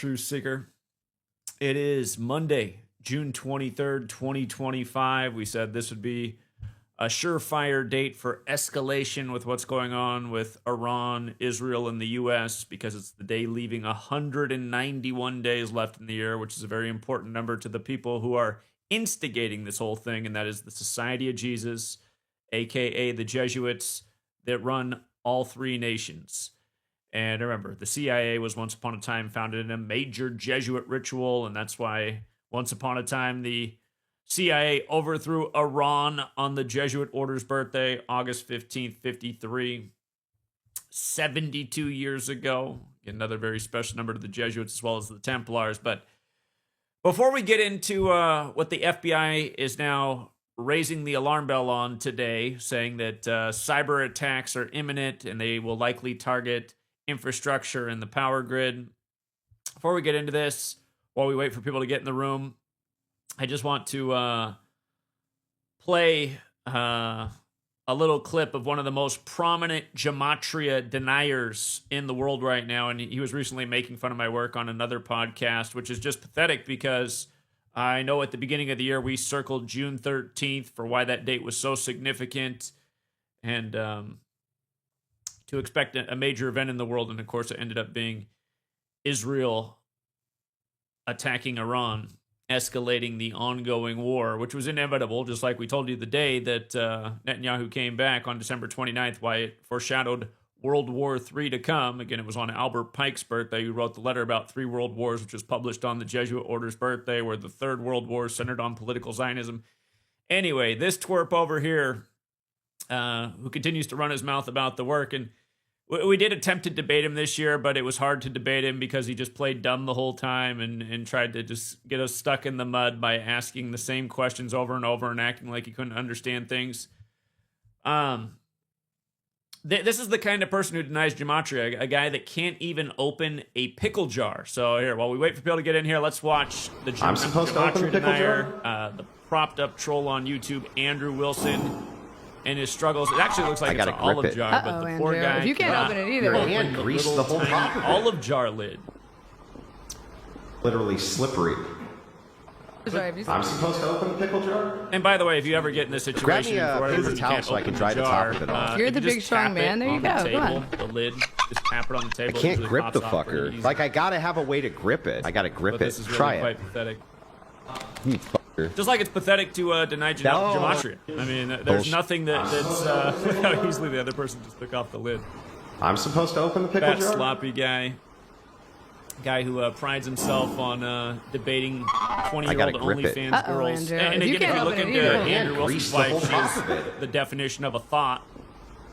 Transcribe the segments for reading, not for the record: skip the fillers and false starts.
Truth Seeker. It is Monday, June 23rd, 2025. We said this would be a surefire date for escalation with what's going on with Iran, Israel, and the U.S. because it's the day leaving 191 days left in the year, which is a very important number to the people who are instigating this whole thing, and that is the Society of Jesus, a.k.a. the Jesuits that run all three nations. And remember, the CIA was once upon a time founded in a major Jesuit ritual, and that's why once upon a time the CIA overthrew Iran on the Jesuit order's birthday, August 15th, 53, 72 years ago. Another very special number to the Jesuits as well as the Templars. But before we get into what the FBI is now raising the alarm bell on today, saying that cyber attacks are imminent and they will likely target infrastructure and the power grid. Before we get into this, while we wait for people to get in the room, I just want to play a little clip of one of the most prominent gematria deniers in the world right now. And he was recently making fun of my work on another podcast, which is just pathetic because I know at the beginning of the year we circled June 13th for why that date was so significant. And to expect a major event in the world, and of course it ended up being Israel attacking Iran, escalating the ongoing war, which was inevitable, just like we told you the day that Netanyahu came back on December 29th, why it foreshadowed World War III to come. Again, it was on Albert Pike's birthday, who wrote the letter about three world wars, which was published on the Jesuit order's birthday, where the third world war centered on political Zionism. Anyway, this twerp over here, who continues to run his mouth about the work, and we did attempt to debate him this year, but it was hard to debate him because he just played dumb the whole time and tried to just get us stuck in the mud by asking the same questions over and over and acting like he couldn't understand things. This is the kind of person who denies gematria, a guy that can't even open a pickle jar. So here, while we wait for people to get in here, let's watch the gematria denier, the propped up troll on YouTube, Andrew Wilson, and his struggles. It actually looks like it's an olive jar, but the poor guy, if you can't open it either, your hand greased the whole top of it. Olive jar lid. Literally slippery. I'm supposed to open the pickle jar? And by the way, if you ever get in this situation, grab me a paper towel so I can dry the top of it off. You're the big strong man. There you go. Come on. The lid, just tap it on the table. I can't grip the fucker. Like, I gotta have a way to grip it. I gotta grip it. Try quite it. pathetic. You fucker. Just like it's pathetic to deny gematria. I mean, there's nothing that's look how easily the other person just took off the lid. I'm supposed to open the pickle Fat, jar? sloppy guy who prides himself on debating 20-year-old OnlyFans girls. Andrew. And again, if you look into Andrew Wilson's wife, she's the definition of a thought.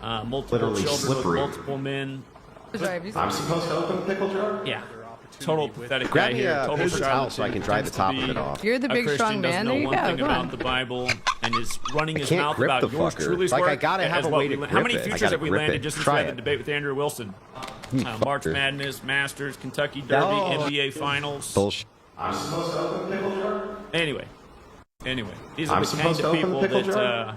Multiple Literally children slippery. with multiple men. I'm supposed to open the pickle jar? Yeah. Total pathetic Grab guy me here. a Total paper towel so I can dry the top of it off. You're the big strong man. There you go. Doesn't know one thing Come about on. the Bible and is running his can't mouth grip about the yours fucker. truly's Like, work. I gotta have a way to grip How many it. I futures gotta have we grip landed it. just since Try we had the it. debate with Andrew Wilson? March fucker. Madness, Masters, Kentucky Derby, NBA Finals. Bullshit. I'm supposed to open the pickle jar? Anyway, these are the kind of people that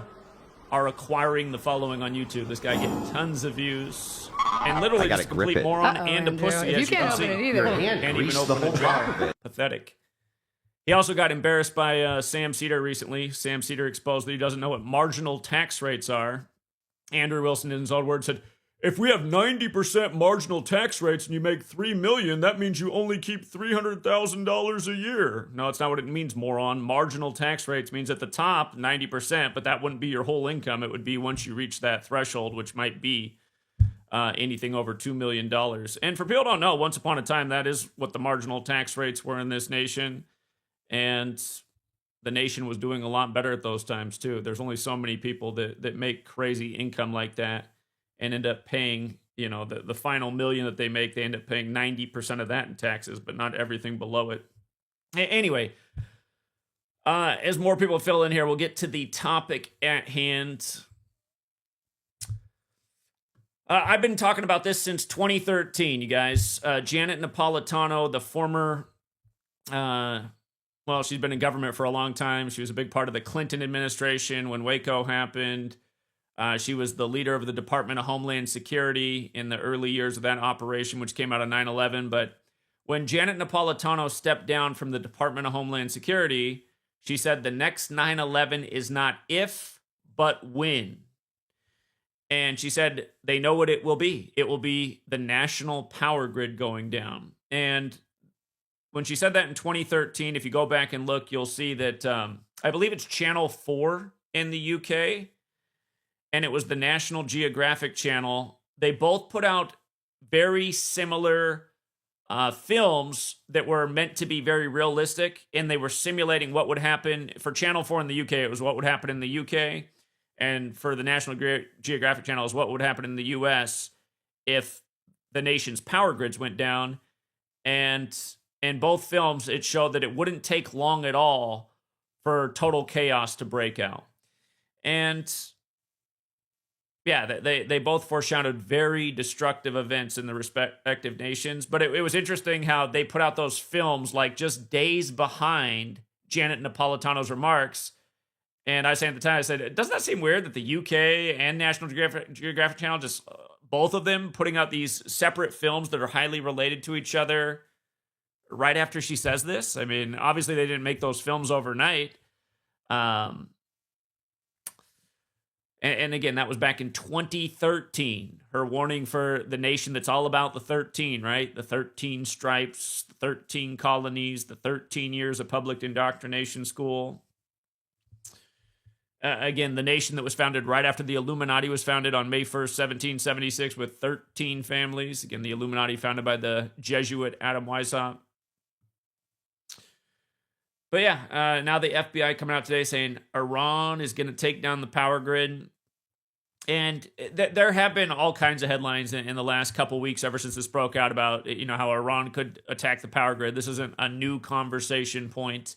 are acquiring the following on YouTube. This guy getting tons of views. And literally just a complete moron and a pussy, as you can see. Your hand Can't even greased the open whole a jar. top of it. Pathetic. He also got embarrassed by Sam Cedar recently. Sam Cedar exposed that he doesn't know what marginal tax rates are. Andrew Wilson, in his own words, said, "If we have 90% marginal tax rates and you make $3 million, that means you only keep $300,000 a year." No, it's not what it means, moron. Marginal tax rates means at the top 90%, but that wouldn't be your whole income. It would be once you reach that threshold, which might be anything over $2 million. And for people who don't know, once upon a time, that is what the marginal tax rates were in this nation. And the nation was doing a lot better at those times, too. There's only so many people that make crazy income like that and end up paying, you know, the final million that they make, they end up paying 90% of that in taxes, but not everything below it. Anyway, as more people fill in here, we'll get to the topic at hand. I've been talking about this since 2013, you guys. Janet Napolitano, the former, she's been in government for a long time. She was a big part of the Clinton administration when Waco happened. She was the leader of the Department of Homeland Security in the early years of that operation, which came out of 9/11. But When Janet Napolitano stepped down from the Department of Homeland Security, she said the next 9/11 is not if, but when. And she said they know what it will be. It will be the national power grid going down. And when she said that in 2013, if you go back and look, you'll see that I believe it's Channel 4 in the UK, and it was the National Geographic Channel. They both put out very similar films that were meant to be very realistic, and they were simulating what would happen. For Channel 4 in the UK, it was what would happen in the UK, and for the National Geographic Channel, is what would happen in the US if the nation's power grids went down. And in both films, it showed that it wouldn't take long at all for total chaos to break out. And yeah, they both foreshadowed very destructive events in the respective nations. But it was interesting how they put out those films like just days behind Janet Napolitano's remarks. And I was saying at the time, I said, doesn't that seem weird that the UK and National Geographic Channel, just both of them putting out these separate films that are highly related to each other right after she says this? I mean, obviously they didn't make those films overnight. And again, that was back in 2013. Her warning for the nation that's all about the 13, right? The 13 stripes, the 13 colonies, the 13 years of public indoctrination school. Again, the nation that was founded right after the Illuminati was founded on May 1st, 1776, with 13 families. Again, the Illuminati founded by the Jesuit Adam Weishaupt. But yeah, now the FBI coming out today saying Iran is going to take down the power grid. And there have been all kinds of headlines in the last couple weeks ever since this broke out about, how Iran could attack the power grid. This isn't a new conversation point.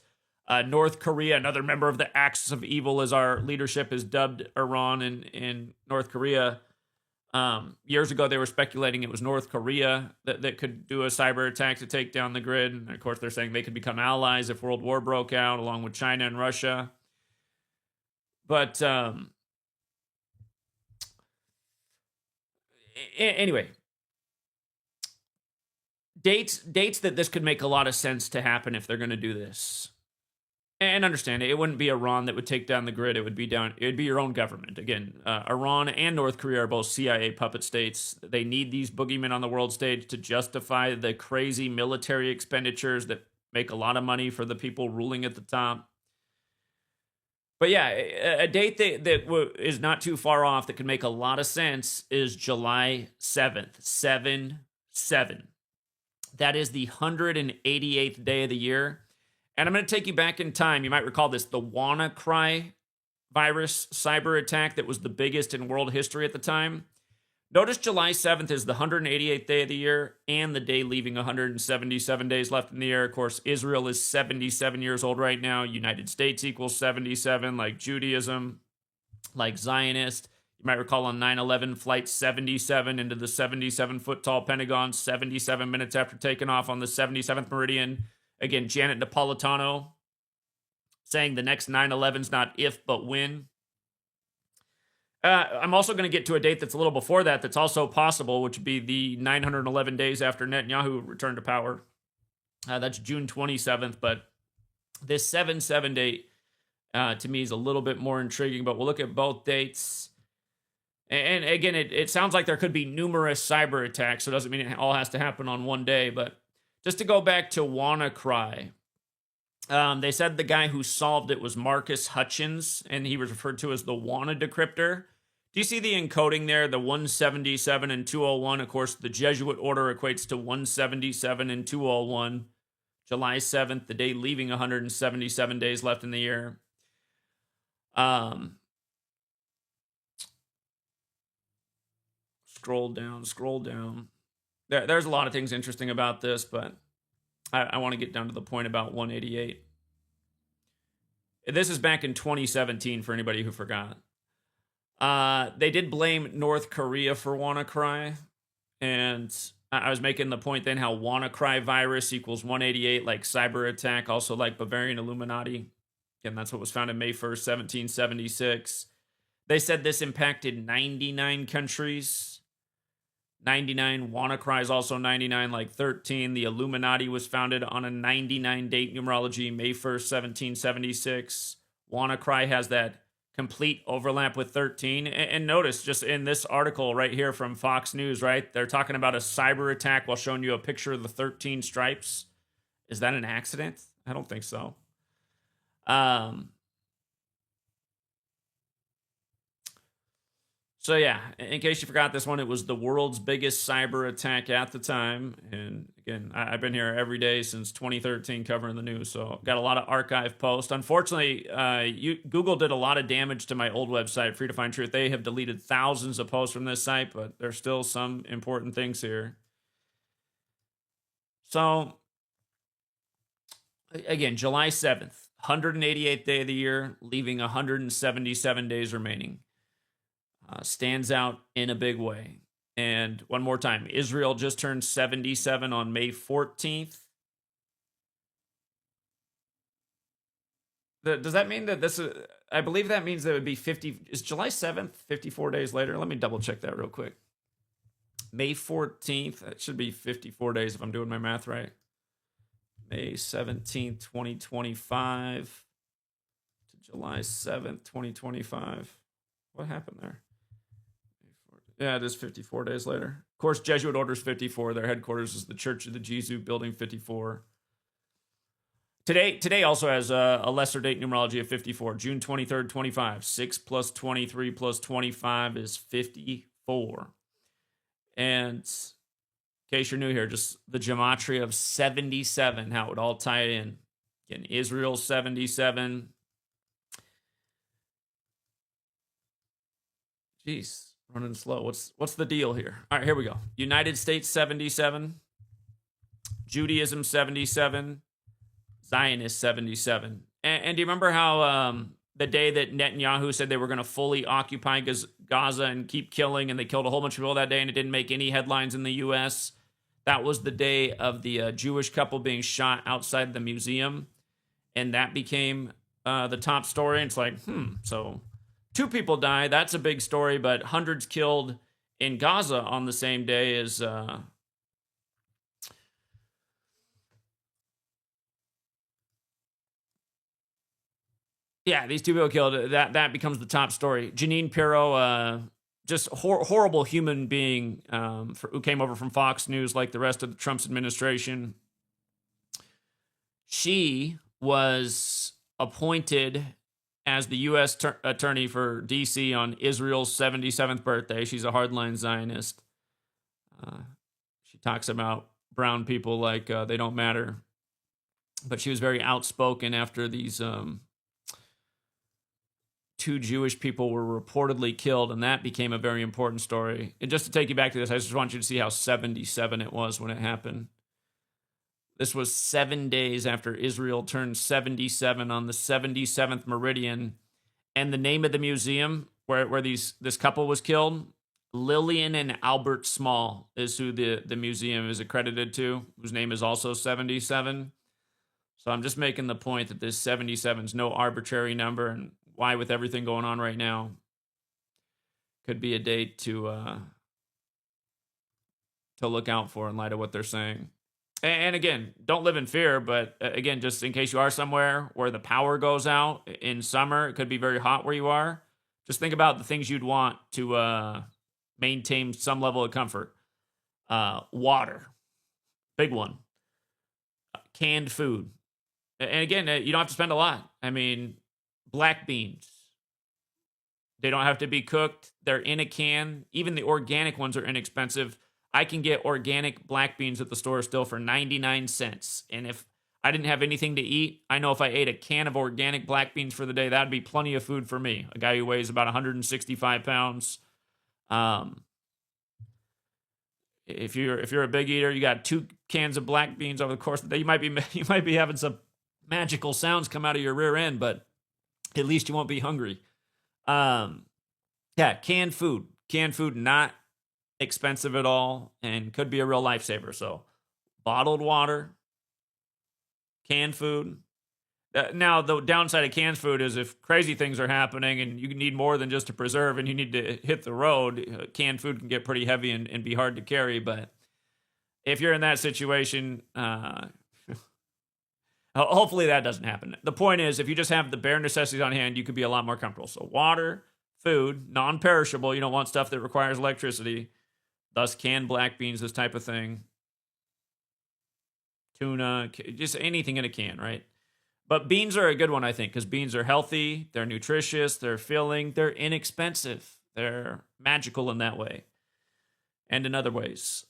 North Korea, another member of the Axis of Evil, as our leadership has dubbed Iran in North Korea. Years ago, they were speculating it was North Korea that could do a cyber attack to take down the grid. And of course, they're saying they could become allies if World War broke out, along with China and Russia. But anyway, dates that this could make a lot of sense to happen if they're going to do this. And understand it wouldn't be Iran that would take down the grid. It would be your own government. Again, Iran and North Korea are both CIA puppet states. They need these boogeymen on the world stage to justify the crazy military expenditures that make a lot of money for the people ruling at the top. But yeah, a date that is not too far off that could make a lot of sense is July 7th, 7/7. That is the 188th day of the year. And I'm going to take you back in time. You might recall this, the WannaCry virus cyber attack that was the biggest in world history at the time. Notice July 7th is the 188th day of the year and the day leaving 177 days left in the year. Of course, Israel is 77 years old right now. United States equals 77, like Judaism, like Zionist. You might recall on 9/11, Flight 77 into the 77-foot-tall Pentagon, 77 minutes after taking off on the 77th meridian. Again, Janet Napolitano saying the next 9/11's not if, but when. I'm also going to get to a date that's a little before that that's also possible, which would be the 911 days after Netanyahu returned to power. That's June 27th, but this 7/7 date to me is a little bit more intriguing, but we'll look at both dates. And again, it sounds like there could be numerous cyber attacks, so it doesn't mean it all has to happen on one day, but just to go back to WannaCry, they said the guy who solved it was Marcus Hutchins, and he was referred to as the Wanna decryptor. Do you see the encoding there? The 177 and 201. Of course, the Jesuit order equates to 177 and 201. July 7th, the day leaving 177 days left in the year. Scroll down. There's a lot of things interesting about this, but I want to get down to the point about 188. This is back in 2017 for anybody who forgot. They did blame North Korea for WannaCry, and I was making the point then how WannaCry virus equals 188, like cyber attack, also like Bavarian Illuminati. Again, that's what was founded May 1st, 1776. They said this impacted 99 countries. 99. WannaCry is also 99, like 13. The Illuminati was founded on a 99 date numerology, May 1st, 1776. WannaCry has that complete overlap with 13. And notice, just in this article right here from Fox News, right? They're talking about a cyber attack while showing you a picture of the 13 stripes. Is that an accident? I don't think so. So yeah, in case you forgot this one, it was the world's biggest cyber attack at the time. And again, I've been here every day since 2013 covering the news, so got a lot of archive posts. Unfortunately, Google did a lot of damage to my old website, Free to Find Truth. They have deleted thousands of posts from this site, but there's still some important things here. So again, July 7th, 188th day of the year, leaving 177 days remaining. Stands out in a big way. And one more time, Israel just turned 77 on May 14th. Does that mean that this is, I believe that means that it would be 50, is July 7th 54 days later? Let me double check that real quick. May 14th, that should be 54 days if I'm doing my math right. May 17th, 2025 to July 7th, 2025. What happened there? Yeah, it is 54 days later. Of course, Jesuit Orders 54. Their headquarters is the Church of the Jesu, Building 54. Today also has a lesser date numerology of 54. June 23rd, 25. 6 plus 23 plus 25 is 54. And in case you're new here, just the gematria of 77, how it would all tie in. Again, Israel 77. Jeez. Running slow. What's the deal here? All right, here we go. United States 77, Judaism 77, Zionist 77. And do you remember how the day that Netanyahu said they were going to fully occupy Gaza and keep killing, and they killed a whole bunch of people that day, and it didn't make any headlines in the U.S.? That was the day of the Jewish couple being shot outside the museum, and that became the top story. And it's like, so 2 people die. That's a big story, but hundreds killed in Gaza on the same day is these 2 people killed. That becomes the top story. Janine Pirro, just horrible human being who came over from Fox News like the rest of the Trump's administration. She was appointed as the U.S. attorney for D.C. on Israel's 77th birthday. She's a hardline Zionist. She talks about brown people like they don't matter. But she was very outspoken after these 2 Jewish people were reportedly killed, and that became a very important story. And just to take you back to this, I just want you to see how 77 it was when it happened. This was 7 days after Israel turned 77 on the 77th meridian. And the name of the museum where this couple was killed, Lillian and Albert Small, is who the museum is accredited to, whose name is also 77. So I'm just making the point that this 77 is no arbitrary number, and why, with everything going on right now, could be a date to look out for in light of what they're saying. And again, don't live in fear, but again, just in case you are somewhere where the power goes out in summer, it could be very hot where you are. Just think about the things you'd want to maintain some level of comfort. Water, big one. Canned food. And again, you don't have to spend a lot. I mean, black beans. They don't have to be cooked. They're in a can. Even the organic ones are inexpensive. I can get organic black beans at the store still for 99 cents. And if I didn't have anything to eat, I know if I ate a can of organic black beans for the day, that'd be plenty of food for me. A guy who weighs about 165 pounds. If you're a big eater, you got 2 cans of black beans over the course of the day, you might be having some magical sounds come out of your rear end, but at least you won't be hungry. Canned food, not expensive at all, and could be a real lifesaver. So bottled water, canned food, Now, the downside of canned food is if crazy things are happening and you need more than just to preserve and you need to hit the road, canned food can get pretty heavy and be hard to carry. But if you're in that situation, hopefully that doesn't happen. The point is, if you just have the bare necessities on hand, you could be a lot more comfortable. So water, food, non-perishable. You don't want stuff that requires electricity. Thus, canned black beans, this type of thing. Tuna, just anything in a can, right? But beans are a good one, I think, because beans are healthy, they're nutritious, they're filling, they're inexpensive. They're magical in that way and in other ways.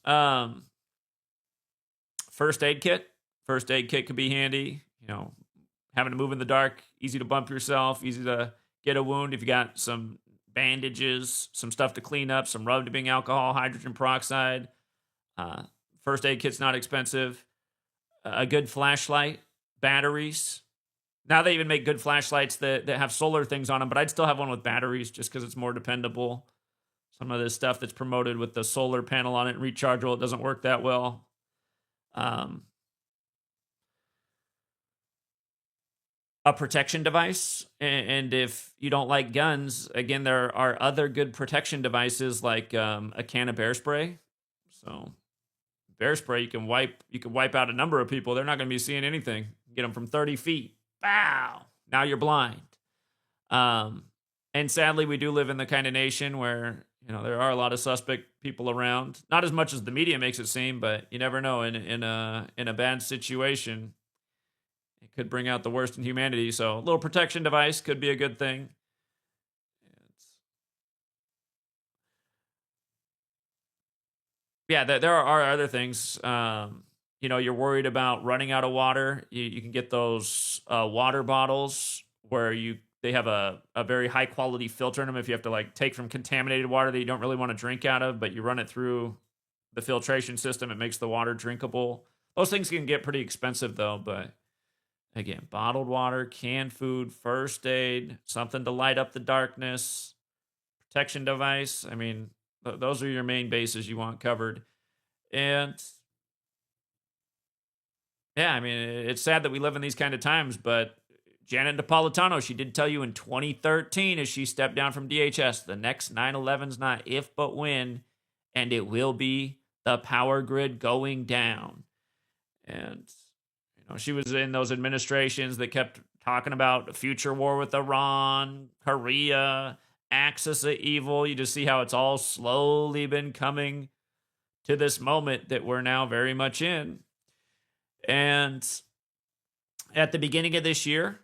First aid kit. First aid kit could be handy. You know, having to move in the dark, easy to bump yourself, easy to get a wound. If you got some bandages, some stuff to clean up, some rubbing alcohol, hydrogen peroxide. First aid kit's not expensive. A good flashlight, batteries. Now they even make good flashlights that have solar things on them, but I'd still have one with batteries just because it's more dependable. Some of this stuff that's promoted with the solar panel on it and rechargeable, it doesn't work that well. A protection device, and if you don't like guns, again, there are other good protection devices like a can of bear spray. So bear spray, you can wipe out a number of people. They're not going to be seeing anything. Get them from 30 feet. Bow! Now you're blind. And sadly, we do live in the kind of nation where, you know, there are a lot of suspect people around. Not as much as the media makes it seem, but you never know. In a bad situation, it could bring out the worst in humanity. So a little protection device could be a good thing. Yeah, there are other things. You know, you're worried about running out of water. You can get those water bottles where they have a very high quality filter in them. If you have to like take from contaminated water that you don't really want to drink out of, but you run it through the filtration system, it makes the water drinkable. Those things can get pretty expensive though. But again, bottled water, canned food, first aid, something to light up the darkness, protection device. I mean, those are your main bases you want covered. And yeah, I mean, it's sad that we live in these kind of times, but Janet Napolitano, she did tell you in 2013 as she stepped down from DHS, the next 9/11's not if but when, and it will be the power grid going down. And, you know, she was in those administrations that kept talking about a future war with Iran, Korea, axis of evil. You just see how it's all slowly been coming to this moment that we're now very much in. And at the beginning of this year,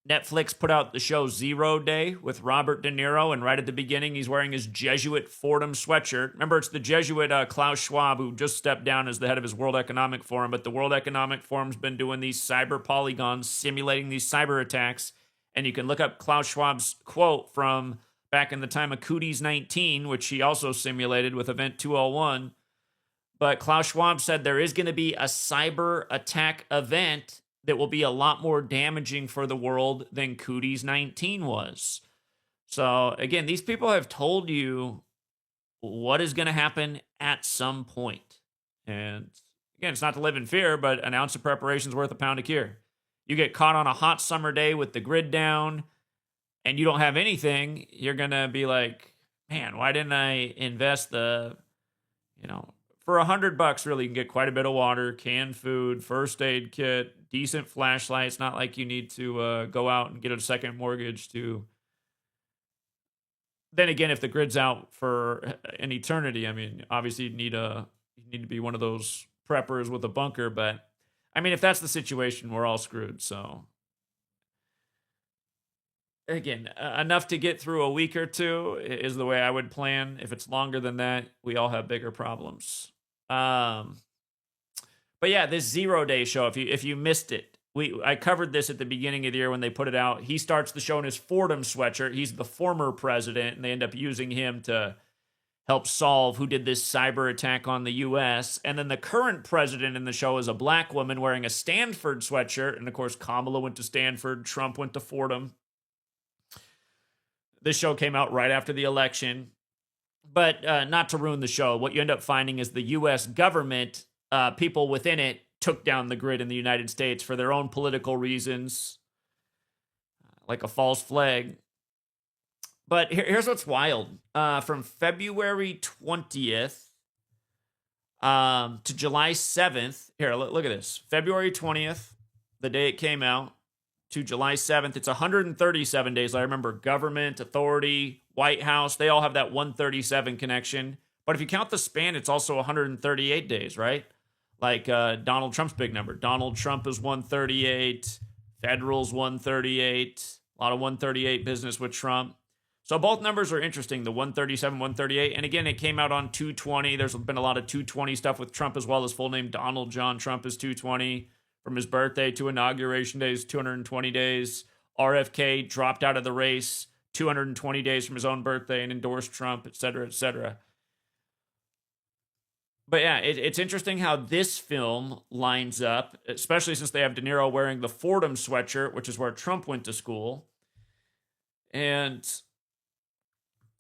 Netflix put out the show 0 Day with Robert De Niro, and right at the beginning, he's wearing his Jesuit Fordham sweatshirt. Remember, it's the Jesuit Klaus Schwab who just stepped down as the head of his World Economic Forum, but the World Economic Forum's been doing these cyber polygons, simulating these cyber attacks, and you can look up Klaus Schwab's quote from back in the time of Cooties 19, which he also simulated with Event 201. But Klaus Schwab said there is going to be a cyber attack event that will be a lot more damaging for the world than Cooties 19 was. So again, these people have told you what is going to happen at some point. And again, it's not to live in fear, but an ounce of preparation is worth a pound of cure. You get caught on a hot summer day with the grid down and you don't have anything, you're going to be like, man, why didn't I invest for $100, really, you can get quite a bit of water, canned food, first aid kit, decent flashlights. Not like you need to go out and get a second mortgage to. Then again, if the grid's out for an eternity, I mean, obviously you need to be one of those preppers with a bunker. But I mean, if that's the situation, we're all screwed. So again, enough to get through a week or two is the way I would plan. If it's longer than that, we all have bigger problems. But yeah, this 0 Day show, if you missed it, I covered this at the beginning of the year when they put it out. He starts the show in his Fordham sweatshirt. He's the former president, and they end up using him to help solve who did this cyber attack on the U.S. And then the current president in the show is a black woman wearing a Stanford sweatshirt. And of course, Kamala went to Stanford. Trump went to Fordham. This show came out right after the election. But not to ruin the show, what you end up finding is the U.S. government, people within it, took down the grid in the United States for their own political reasons, like a false flag. But here's what's wild. From February 20th to July 7th. Here, look at this. February 20th, the day it came out, to July 7th. It's 137 days. I remember government, authority, White House, they all have that 137 connection. But if you count the span, it's also 138 days, right? Like Donald Trump's big number. Donald Trump is 138. Federal's 138. A lot of 138 business with Trump. So both numbers are interesting, the 137, 138. And again, it came out on 220. There's been a lot of 220 stuff with Trump as well. His full name, Donald John Trump, is 220. From his birthday to inauguration days, 220 days. RFK dropped out of the race 220 days from his own birthday and endorsed Trump, et cetera, et cetera. But yeah, it's interesting how this film lines up, especially since they have De Niro wearing the Fordham sweatshirt, which is where Trump went to school. And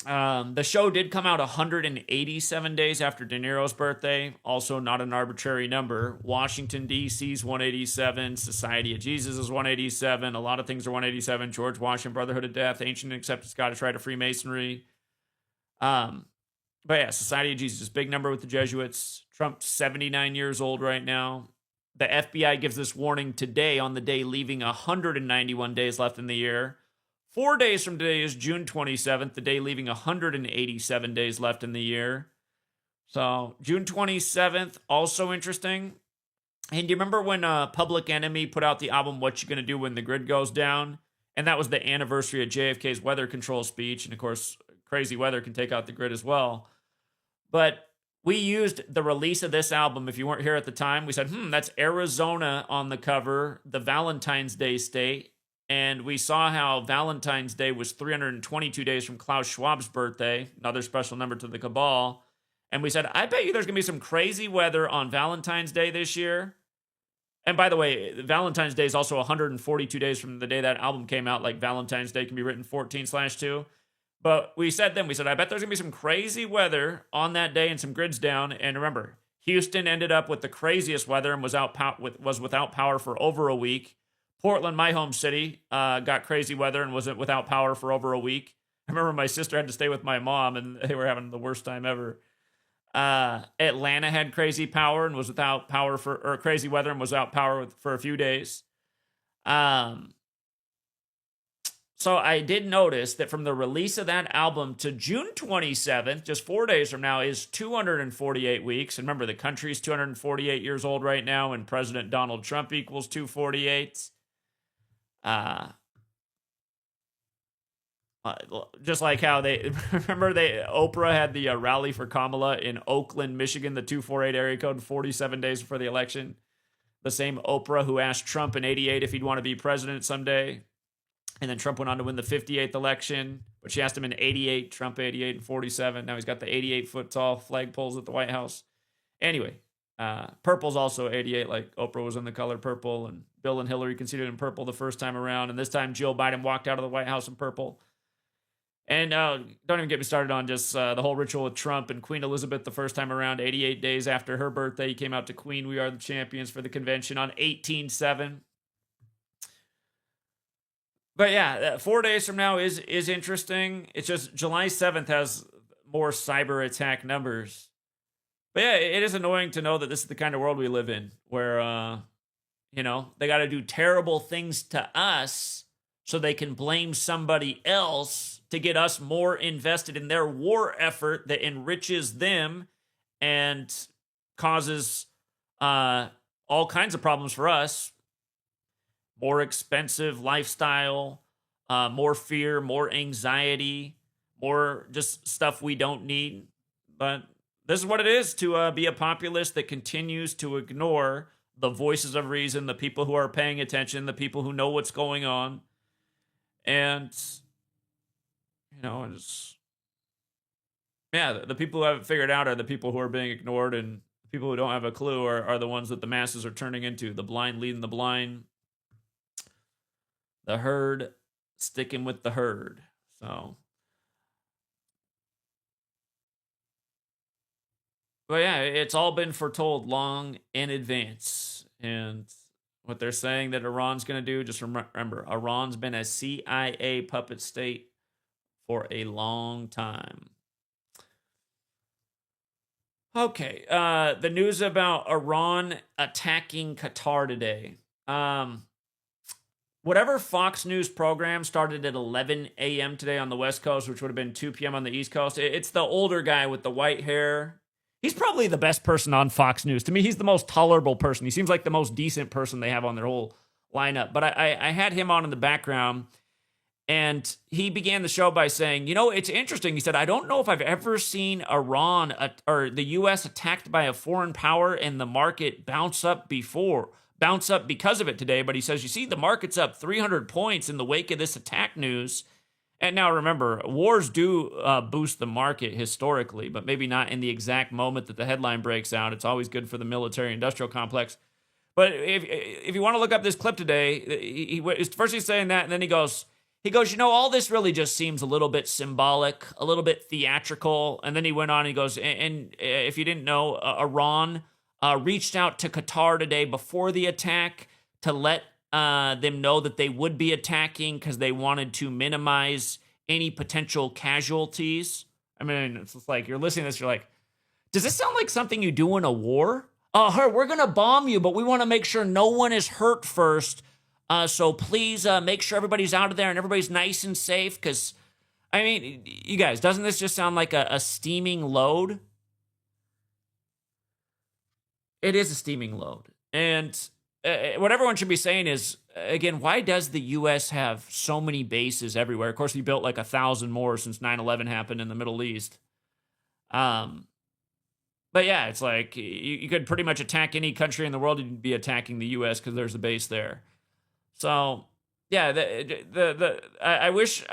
the show did come out 187 days after De Niro's birthday. Also not an arbitrary number. Washington, D.C.'s 187. Society of Jesus is 187. A lot of things are 187. George Washington, Brotherhood of Death, Ancient and Accepted Scottish Rite of Freemasonry. But yeah, Society of Jesus, big number with the Jesuits. Trump's 79 years old right now. The FBI gives this warning today on the day leaving 191 days left in the year. 4 days from today is June 27th, the day leaving 187 days left in the year. So June 27th, also interesting. And do you remember when Public Enemy put out the album What You Gonna Do When the Grid Goes Down? And that was the anniversary of JFK's weather control speech. And of course, crazy weather can take out the grid as well. But we used the release of this album. If you weren't here at the time, we said, that's Arizona on the cover, the Valentine's Day state. And we saw how Valentine's Day was 322 days from Klaus Schwab's birthday, another special number to the cabal. And we said, I bet you there's going to be some crazy weather on Valentine's Day this year. And by the way, Valentine's Day is also 142 days from the day that album came out. Like Valentine's Day can be written 14/2. But we said, I bet there's going to be some crazy weather on that day and some grids down. And remember, Houston ended up with the craziest weather and was without power for over a week. Portland, my home city, got crazy weather and wasn't without power for over a week. I remember my sister had to stay with my mom, and they were having the worst time ever. Atlanta had crazy power and was without power or crazy weather and was without power for a few days. So I did notice that from the release of that album to June 27th, just 4 days from now, is 248 weeks. And remember, the country's 248 years old right now, and President Donald Trump equals 248. Just like how Oprah had the rally for Kamala in Oakland, Michigan, the 248 area code 47 days before the election. The same Oprah who asked Trump in 88 if he'd want to be president someday. And then Trump went on to win the 58th election, but she asked him in 88, Trump 88 and 47. Now he's got the 88-foot tall flagpoles at the White House. Anyway, purple's also 88, like Oprah was in the color purple, and Bill and Hillary conceded in purple the first time around, and this time Jill Biden walked out of the White House in purple. And don't even get me started on just the whole ritual with Trump and Queen Elizabeth the first time around, 88 days after her birthday. He came out to Queen, We Are the Champions for the convention on 18/7. But yeah, 4 days from now is interesting. It's just July 7th has more cyber attack numbers. But yeah, it is annoying to know that this is the kind of world we live in, where, they got to do terrible things to us so they can blame somebody else to get us more invested in their war effort that enriches them and causes all kinds of problems for us. More expensive lifestyle, more fear, more anxiety, more just stuff we don't need. But this is what it is to be a populist that continues to ignore the voices of reason, the people who are paying attention, the people who know what's going on. And, the people who haven't figured out are the people who are being ignored, and the people who don't have a clue are the ones that the masses are turning into. The blind leading the blind. The herd sticking with the herd. So, but yeah, it's all been foretold long in advance. And what they're saying that Iran's going to do, just remember, Iran's been a CIA puppet state for a long time. Okay, the news about Iran attacking Qatar today. Whatever Fox News program started at 11 a.m. today on the West Coast, which would have been 2 p.m. on the East Coast, it's the older guy with the white hair. He's probably the best person on Fox News. To me, he's the most tolerable person. He seems like the most decent person they have on their whole lineup. But I had him on in the background, and he began the show by saying, you know, it's interesting. He said, I don't know if I've ever seen Iran or the U.S. attacked by a foreign power and the market bounce up because of it today. But he says, you see, the market's up 300 points in the wake of this attack news. And now remember, wars do boost the market historically, but maybe not in the exact moment that the headline breaks out. It's always good for the military-industrial complex. But if you want to look up this clip today, first he's saying that, and then he goes, you know, all this really just seems a little bit symbolic, a little bit theatrical. And then he went on and he goes, and if you didn't know, Iran reached out to Qatar today before the attack to let them know that they would be attacking because they wanted to minimize any potential casualties. I mean, it's just like, you're listening to this, you're like, does this sound like something you do in a war? We're going to bomb you, but we want to make sure no one is hurt first. So please make sure everybody's out of there and everybody's nice and safe. Because, I mean, you guys, doesn't this just sound like a steaming load? It is a steaming load. And what everyone should be saying is, again, why does the U.S. have so many bases everywhere? Of course, we built like 1,000 more since 9/11 happened in the Middle East. But yeah, it's like you could pretty much attack any country in the world, you'd be attacking the U.S. because there's a base there. So yeah, I wish,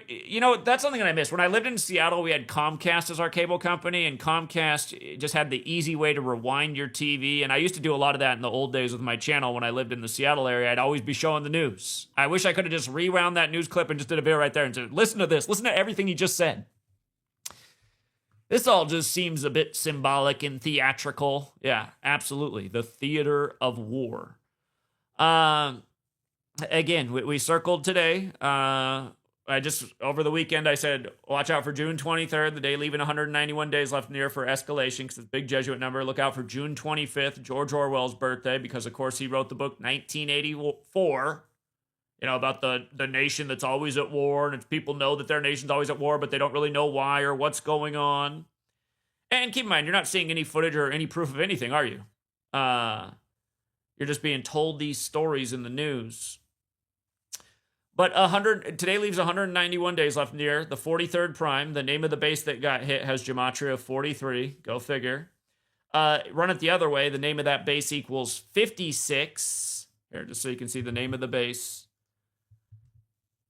you know, that's something that I missed. When I lived in Seattle, we had Comcast as our cable company, and Comcast just had the easy way to rewind your TV. And I used to do a lot of that in the old days with my channel when I lived in the Seattle area. I'd always be showing the news. I wish I could have just rewound that news clip and just did a video right there and said, listen to this, listen to everything he just said. This all just seems a bit symbolic and theatrical. Yeah, absolutely. The theater of war. Again, we circled today. Over the weekend, I said, watch out for June 23rd, the day leaving 191 days left in the year for escalation, because it's a big Jesuit number. Look out for June 25th, George Orwell's birthday, because, of course, he wrote the book 1984, you know, about the nation that's always at war, and people know that their nation's always at war, but they don't really know why or what's going on. And keep in mind, you're not seeing any footage or any proof of anything, are you? You're just being told these stories in the news. But today leaves 191 days left in the year. The 43rd prime, the name of the base that got hit, has gematria of 43. Go figure. Run it the other way. The name of that base equals 56. Here, just so you can see the name of the base.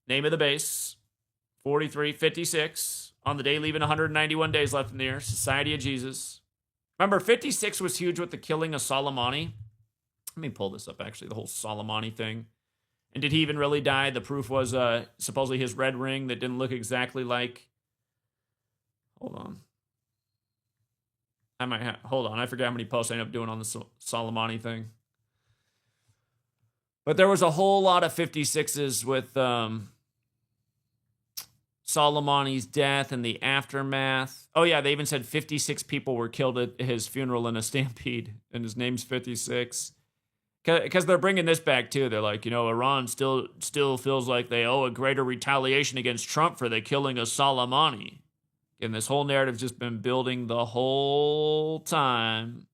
Name of the base, 43, 56. On the day leaving 191 days left in the year. Society of Jesus. Remember, 56 was huge with the killing of Soleimani. Let me pull this up, actually, the whole Soleimani thing. And did he even really die? The proof was supposedly his red ring that didn't look exactly like... Hold on. Hold on. I forgot how many posts I ended up doing on the Soleimani thing. But there was a whole lot of 56s with Soleimani's death and the aftermath. Oh, yeah, they even said 56 people were killed at his funeral in a stampede, and his name's 56. Because they're bringing this back, too. They're like, you know, Iran still feels like they owe a greater retaliation against Trump for the killing of Soleimani. And this whole narrative's just been building the whole time.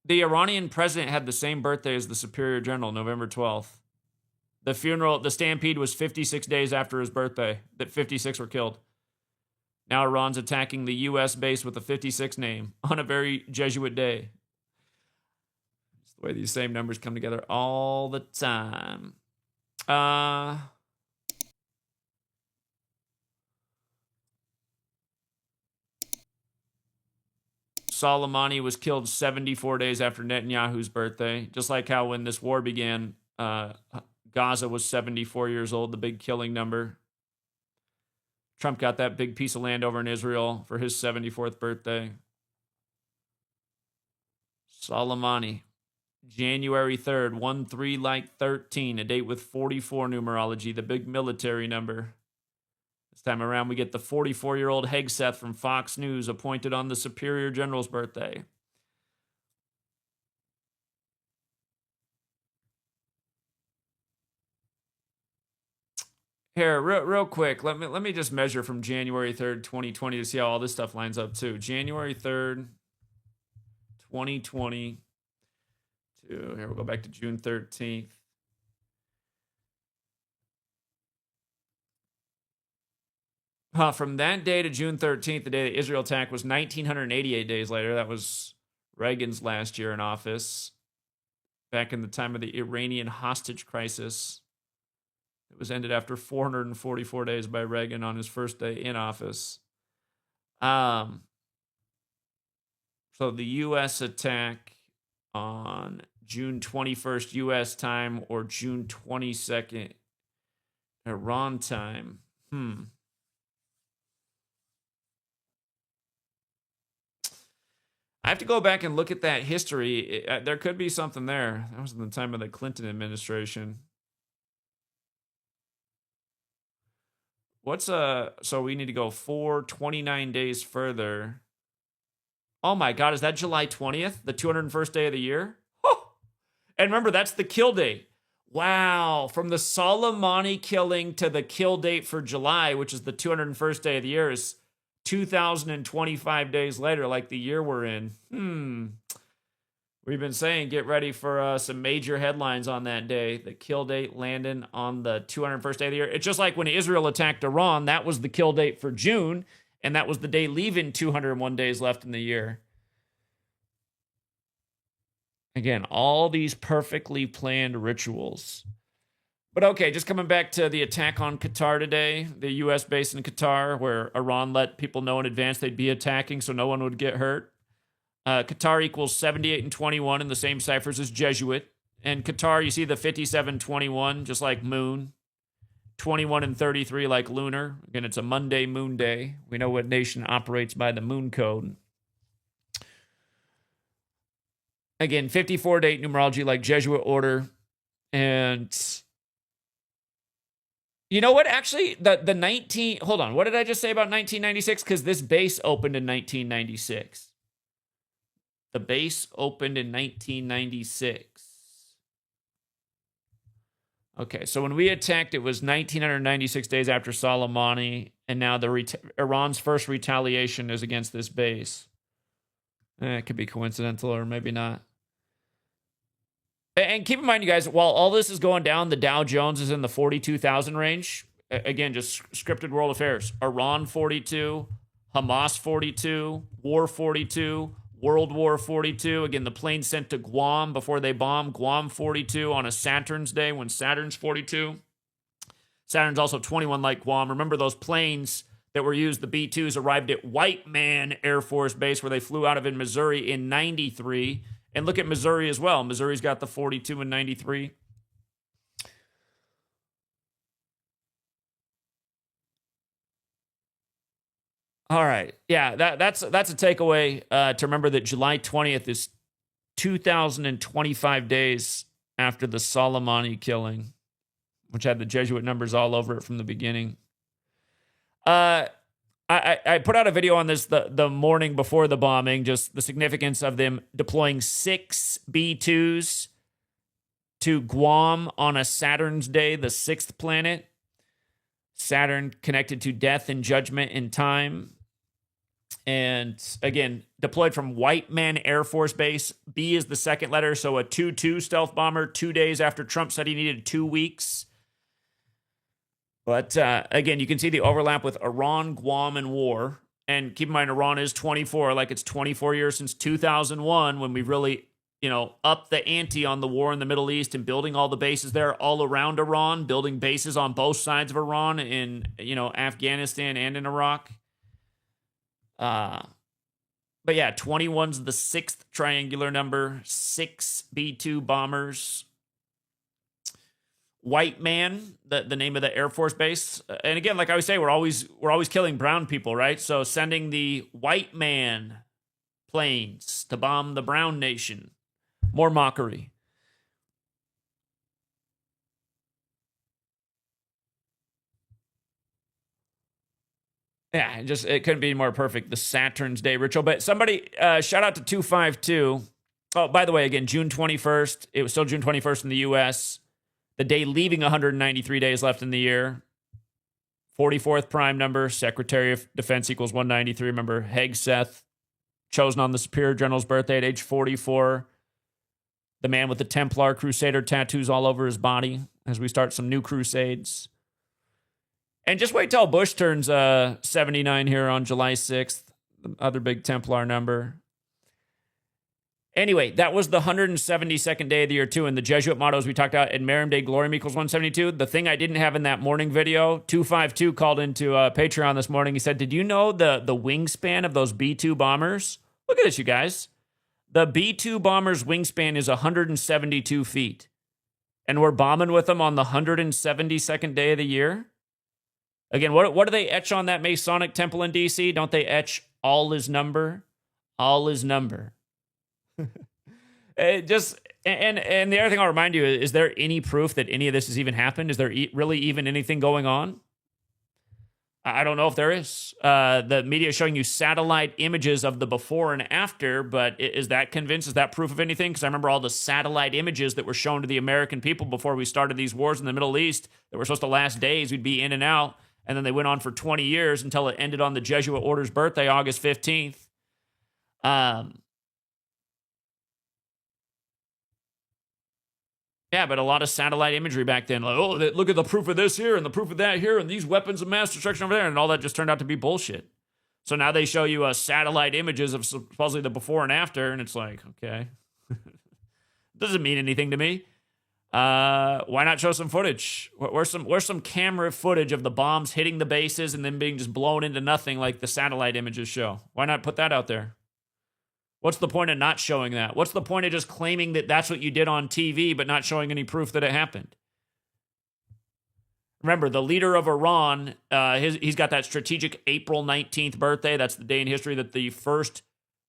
The Iranian president had the same birthday as the Superior General, November 12th. The stampede was 56 days after his birthday, that 56 were killed. Now Iran's attacking the U.S. base with a 56 name on a very Jesuit day. It's the way these same numbers come together all the time. Soleimani was killed 74 days after Netanyahu's birthday. Just like how when this war began, Gaza was 74 years old, the big killing number. Trump got that big piece of land over in Israel for his 74th birthday. Soleimani. January 3rd, 1-3 like 13, a date with 44 numerology, the big military number. This time around, we get the 44-year-old Hegseth from Fox News appointed on the Superior General's birthday. Here, real quick, let me just measure from January 3rd, 2020 to see how all this stuff lines up too. January 3rd, 2020. Here, we'll go back to June 13th. From that day to June 13th, the day the Israel attack, was 1,988 days later. That was Reagan's last year in office. Back in the time of the Iranian hostage crisis. It was ended after 444 days by Reagan on his first day in office. So the U.S. attack on June 21st U.S. time or June 22nd Iran time. I have to go back and look at that history. There could be something there. That was in the time of the Clinton administration. So we need to go 29 days further. Oh my God, is that July 20th? The 201st day of the year? Oh! And remember, that's the kill date. Wow, from the Soleimani killing to the kill date for July, which is the 201st day of the year, is 2,025 days later, like the year we're in. We've been saying get ready for some major headlines on that day. The kill date landing on the 201st day of the year. It's just like when Israel attacked Iran, that was the kill date for June, and that was the day leaving 201 days left in the year. Again, all these perfectly planned rituals. But okay, just coming back to the attack on Qatar today, the U.S. base in Qatar, where Iran let people know in advance they'd be attacking so no one would get hurt. Qatar equals 78 and 21 in the same ciphers as Jesuit. And Qatar, you see the 57-21, just like moon. 21 and 33 like lunar. Again, it's a Monday moon day. We know what nation operates by the moon code. Again, 54-date numerology like Jesuit order. And you know what? Actually, hold on. What did I just say about 1996? Because this base opened in 1996. The base opened in 1996. Okay, so when we attacked, it was 1,996 days after Soleimani, and now Iran's first retaliation is against this base. It could be coincidental or maybe not. And keep in mind, you guys, while all this is going down, the Dow Jones is in the 42,000 range. Again, just scripted world affairs. Iran 42, Hamas 42, War 42, World War 42. Again, the plane sent to Guam before they bombed Guam 42 on a Saturn's day when Saturn's 42. Saturn's also 21 like Guam. Remember those planes that were used, the B-2s, arrived at White Man Air Force Base where they flew out of in Missouri in 93. And look at Missouri as well. Missouri's got the 42 and 93. All right. Yeah, that's a takeaway to remember that July 20th is 2,025 days after the Soleimani killing, which had the Jesuit numbers all over it from the beginning. I put out a video on this the morning before the bombing, just the significance of them deploying 6 B-2s to Guam on a Saturn's day, the 6th planet. Saturn connected to death and judgment and time. And again, deployed from White Man Air Force Base. B is the second letter, so a 2-2 stealth bomber 2 days after Trump said he needed 2 weeks. But again, you can see the overlap with Iran, Guam, and war. And keep in mind, Iran is 24, like it's 24 years since 2001 when we really, upped the ante on the war in the Middle East and building all the bases there all around Iran, building bases on both sides of Iran in, Afghanistan and in Iraq. But yeah, 21's the 6th triangular number, 6 B-2 bombers. White Man, the name of the Air Force Base. And again, like I always say, we're always killing brown people, right? So sending the White Man planes to bomb the brown nation. More mockery. Yeah, it couldn't be more perfect. The Saturn's Day ritual. But somebody, shout out to 252. Oh, by the way, again, June 21st. It was still June 21st in the U.S. The day leaving 193 days left in the year. 44th prime number. Secretary of Defense equals 193. Remember, Hegseth, chosen on the Superior General's birthday at age 44. The man with the Templar Crusader tattoos all over his body as we start some new crusades. And just wait till Bush turns 79 here on July 6th, the other big Templar number. Anyway, that was the 172nd day of the year, too. And the Jesuit mottos we talked about, Admerum Dei Gloriam equals 172. The thing I didn't have in that morning video, 252 called into Patreon this morning. He said, did you know the wingspan of those B-2 bombers? Look at this, you guys. The B-2 bomber's wingspan is 172 feet. And we're bombing with them on the 172nd day of the year? Again, what do they etch on that Masonic temple in D.C.? Don't they etch all is number? All is number. And the other thing I'll remind you is there any proof that any of this has even happened? Is there really even anything going on? I don't know if there is. The media is showing you satellite images of the before and after, but is that convinced? Is that proof of anything? Because I remember all the satellite images that were shown to the American people before we started these wars in the Middle East that were supposed to last days. We'd be in and out. And then they went on for 20 years until it ended on the Jesuit order's birthday, August 15th. Yeah, but a lot of satellite imagery back then. Like, oh, look at the proof of this here and the proof of that here and these weapons of mass destruction over there. And all that just turned out to be bullshit. So now they show you satellite images of supposedly the before and after. And it's like, okay. Doesn't mean anything to me. Why not show some footage? Where's some camera footage of the bombs hitting the bases and then being just blown into nothing like the satellite images show? Why not put that out there? What's the point of not showing that? What's the point of just claiming that that's what you did on TV but not showing any proof that it happened? Remember, the leader of Iran, he's got that strategic April 19th birthday. That's the day in history that the first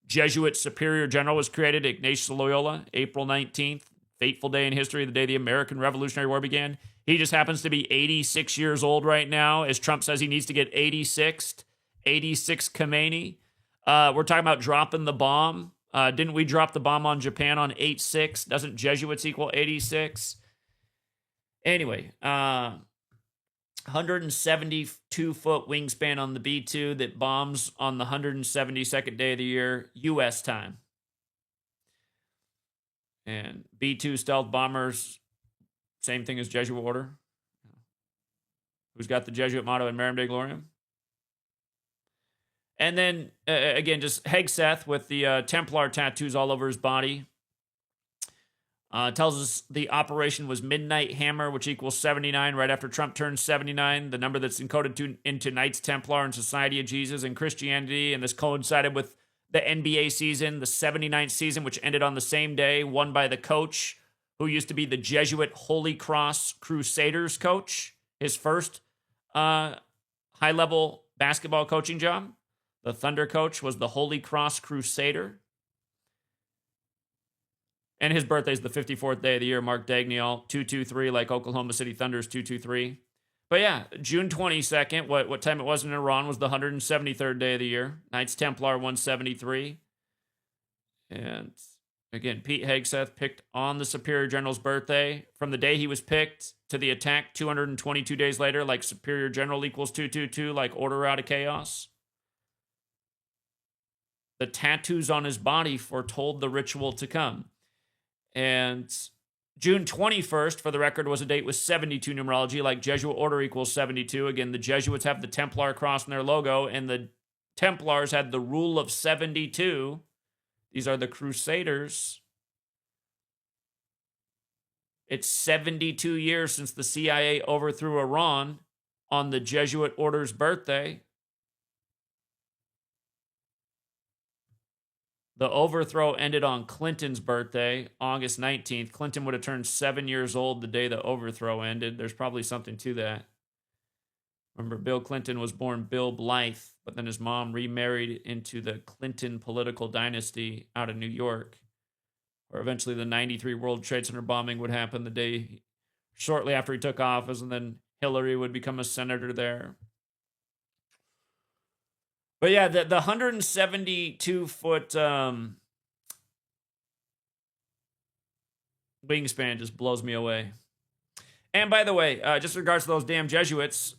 Jesuit superior general was created, Ignatius Loyola, April 19th. Fateful day in history, the day the American Revolutionary War began. He just happens to be 86 years old right now, as Trump says he needs to get 86 Khomeini. We're talking about dropping the bomb. Didn't we drop the bomb on Japan on 8/6? Doesn't Jesuits equal 86? Anyway, 172-foot wingspan on the B-2 that bombs on the 172nd day of the year, U.S. time. And B-2 stealth bombers, same thing as Jesuit order. Who's got the Jesuit motto in Admerum Dei Gloriam? And then, again, just Hegseth with the Templar tattoos all over his body. Tells us the operation was Midnight Hammer, which equals 79, right after Trump turned 79, the number that's encoded into Knights Templar and Society of Jesus and Christianity. And this coincided with the NBA season, the 79th season, which ended on the same day, won by the coach who used to be the Jesuit Holy Cross Crusaders coach, his first high-level basketball coaching job. The Thunder coach was the Holy Cross Crusader. And his birthday is the 54th day of the year. Mark Daigneault, 223, like Oklahoma City Thunder's 223. But yeah, June 22nd, what time it was in Iran was the 173rd day of the year. Knights Templar 173. And again, Pete Hegseth picked on the Superior General's birthday. From the day he was picked to the attack 222 days later, like Superior General equals 222, like order out of chaos. The tattoos on his body foretold the ritual to come. And June 21st, for the record, was a date with 72 numerology, like Jesuit order equals 72. Again, the Jesuits have the Templar cross in their logo, and the Templars had the rule of 72. These are the Crusaders. It's 72 years since the CIA overthrew Iran on the Jesuit order's birthday. The overthrow ended on Clinton's birthday, August 19th. Clinton would have turned 7 years old the day the overthrow ended. There's probably something to that. Remember, Bill Clinton was born Bill Blythe, but then his mom remarried into the Clinton political dynasty out of New York. or eventually the 93 World Trade Center bombing would happen the day shortly after he took office, and then Hillary would become a senator there. But yeah, the 172-foot wingspan just blows me away. And by the way, just in regards to those damn Jesuits,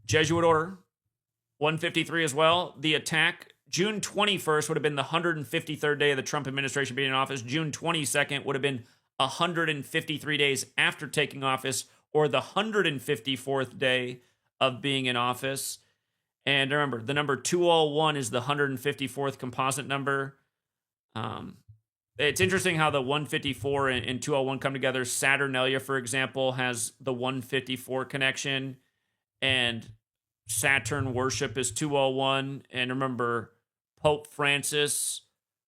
Jesuit Order 153 as well. The attack, June 21st would have been the 153rd day of the Trump administration being in office. June 22nd would have been 153 days after taking office, or the 154th day of being in office. And remember, the number 201 is the 154th composite number. It's interesting how the 154 and 201 come together. Saturnalia, for example, has the 154 connection, and Saturn worship is 201. And remember, Pope Francis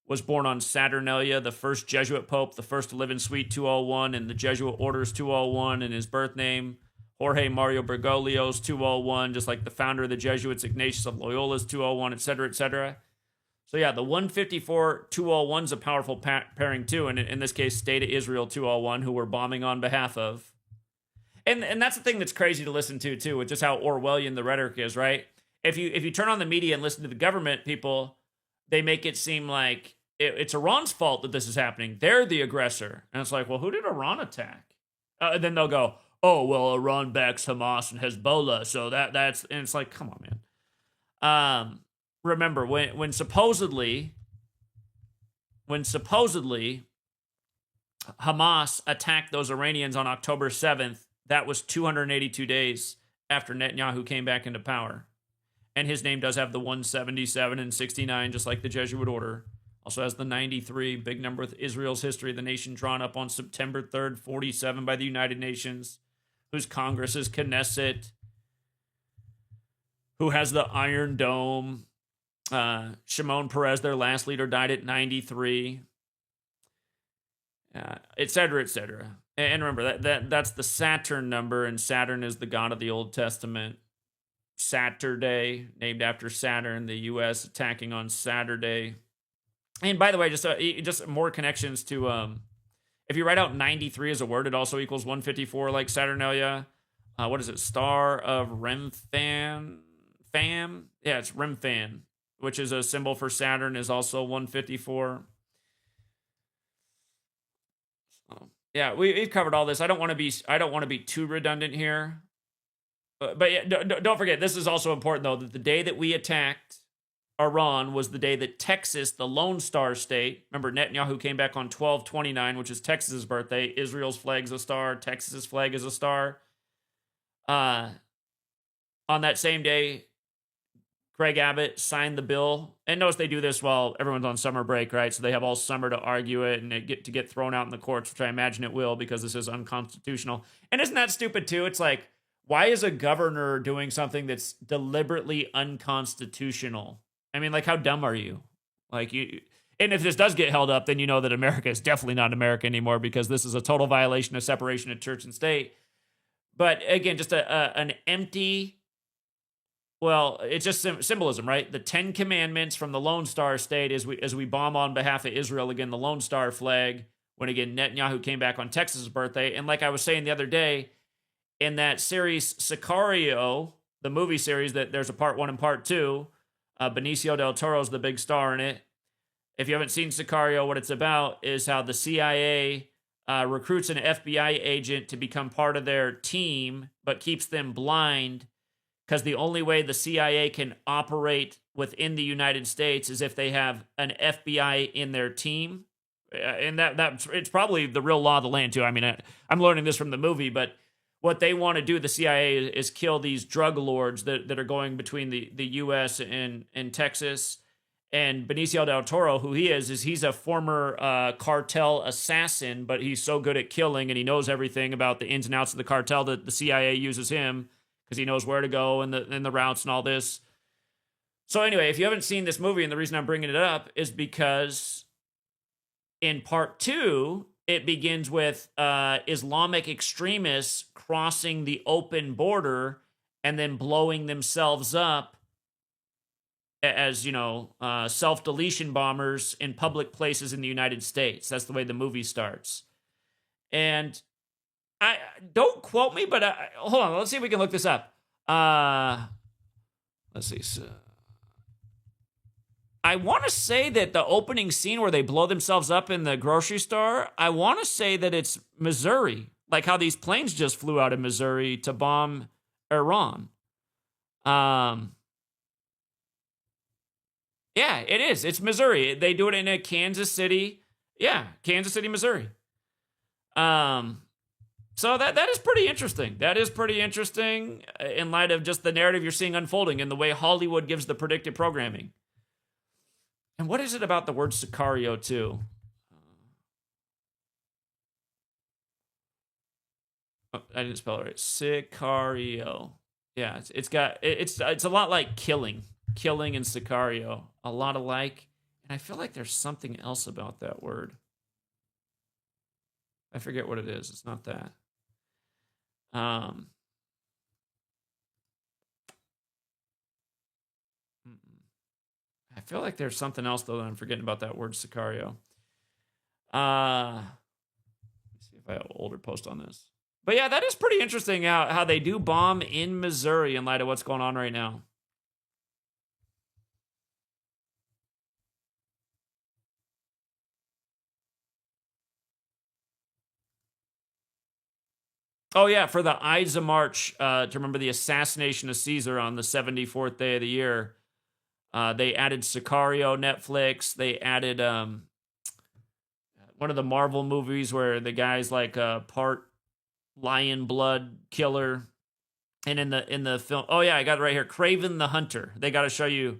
was born on Saturnalia, the first Jesuit pope, the first to live in Suite 201, and the Jesuit Order is 201, and his birth name, Jorge Mario Bergoglio, is 201, just like the founder of the Jesuits, Ignatius of Loyola, is 201, etc., etc. So yeah, the 154-201 is a powerful pairing too, and in this case, State of Israel 201, who we're bombing on behalf of. And that's the thing that's crazy to listen to too, which is how Orwellian the rhetoric is, right? If you turn on the media and listen to the government people, they make it seem like it's Iran's fault that this is happening. They're the aggressor. And it's like, well, who did Iran attack? And then they'll go, oh, well, Iran backs Hamas and Hezbollah, so that's... And it's like, come on, man. Remember, when supposedly Hamas attacked those Iranians on October 7th, that was 282 days after Netanyahu came back into power. And his name does have the 177 and 69, just like the Jesuit Order. Also has the 93, big number with Israel's history, the nation drawn up on September 3rd, 47 by the United Nations, whose Congress is Knesset, who has the Iron Dome. Shimon Peres, their last leader, died at 93, etc., etc. And remember, that's the Saturn number, and Saturn is the god of the Old Testament. Saturday, named after Saturn, the U.S. attacking on Saturday. And by the way, just more connections to, if you write out 93 as a word, it also equals 154, like Saturnalia. What is it? Star of Remphan? Fam? Yeah, it's Remphan, which is a symbol for Saturn, is also 154. So, yeah, we've covered all this. I don't want to be too redundant here. But yeah, don't forget, this is also important, though, that the day that we attacked Iran was the day that Texas, the Lone Star State, remember Netanyahu came back on 12/29, which is Texas's birthday. Israel's flag's a star. Texas's flag is a star. On that same day, Greg Abbott signed the bill. And notice they do this while everyone's on summer break, right? So they have all summer to argue it and get thrown out in the courts, which I imagine it will, because this is unconstitutional. And isn't that stupid, too? It's like, why is a governor doing something that's deliberately unconstitutional? I mean, like, how dumb are you? Like, and if this does get held up, then you know that America is definitely not America anymore, because this is a total violation of separation of church and state. But again, just an empty, well, it's just symbolism, right? The 10 Commandments from the Lone Star State as we bomb on behalf of Israel, again, the Lone Star flag, when again, Netanyahu came back on Texas's birthday. And like I was saying the other day, in that series Sicario, the movie series, that there's a part 1 and part 2, Benicio del Toro's the big star in it. If you haven't seen Sicario, what it's about is how the CIA recruits an FBI agent to become part of their team, but keeps them blind, because the only way the CIA can operate within the United States is if they have an FBI in their team. And that it's probably the real law of the land, too. I mean, I'm learning this from the movie, but what they want to do, the CIA, is kill these drug lords that are going between the U.S. and Texas. And Benicio del Toro, who he is he's a former cartel assassin, but he's so good at killing and he knows everything about the ins and outs of the cartel that the CIA uses him because he knows where to go and the routes and all this. So anyway, if you haven't seen this movie, and the reason I'm bringing it up is because in part 2, it begins with Islamic extremists crossing the open border and then blowing themselves up as self-deletion bombers in public places in the United States. That's the way the movie starts. And I don't quote me, but hold on. Let's see if we can look this up. Let's see. So, I want to say that the opening scene where they blow themselves up in the grocery store, I want to say that it's Missouri, like how these planes just flew out of Missouri to bomb Iran. Yeah, it is. It's Missouri. They do it in a Kansas City. Yeah, Kansas City, Missouri. So that is pretty interesting. That is pretty interesting in light of just the narrative you're seeing unfolding and the way Hollywood gives the predictive programming. And what is it about the word Sicario too? Oh, I didn't spell it right. Sicario. Yeah, it's a lot like killing and Sicario, a lot alike. And I feel like there's something else about that word. I forget what it is. It's not that. I feel like there's something else though that I'm forgetting about that word Sicario. Let's see if I have an older post on this. But yeah, that is pretty interesting how they do bomb in Missouri in light of what's going on right now. Oh, yeah, for the Ides of March, to remember the assassination of Caesar on the 74th day of the year, they added Sicario, Netflix. They added one of the Marvel movies where the guy's like a part lion blood killer. And in the film, oh, yeah, I got it right here, Kraven the Hunter. They got to show you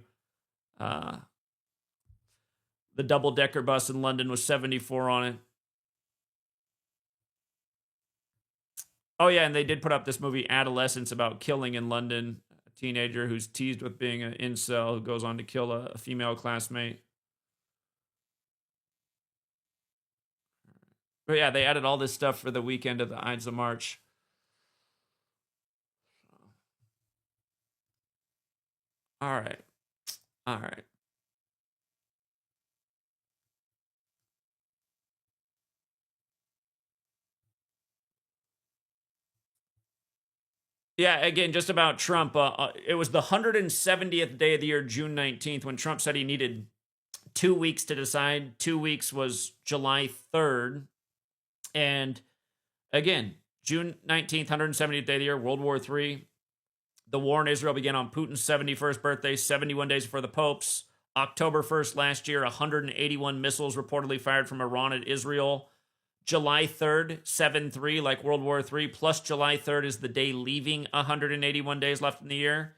the double-decker bus in London with 74 on it. Oh, yeah, and they did put up this movie, Adolescence, about killing in London. A teenager who's teased with being an incel who goes on to kill a female classmate. But yeah, they added all this stuff for the weekend of the Ides of March. All right. All right. Yeah, again, just about Trump. It was the 170th day of the year, June 19th, when Trump said he needed 2 weeks to decide. 2 weeks was July 3rd. And again, June 19th, 170th day of the year, World War III. The war in Israel began on Putin's 71st birthday, 71 days before the Pope's. October 1st last year, 181 missiles reportedly fired from Iran at Israel. July 3rd, 7-3, like World War III, plus July 3rd is the day leaving 181 days left in the year.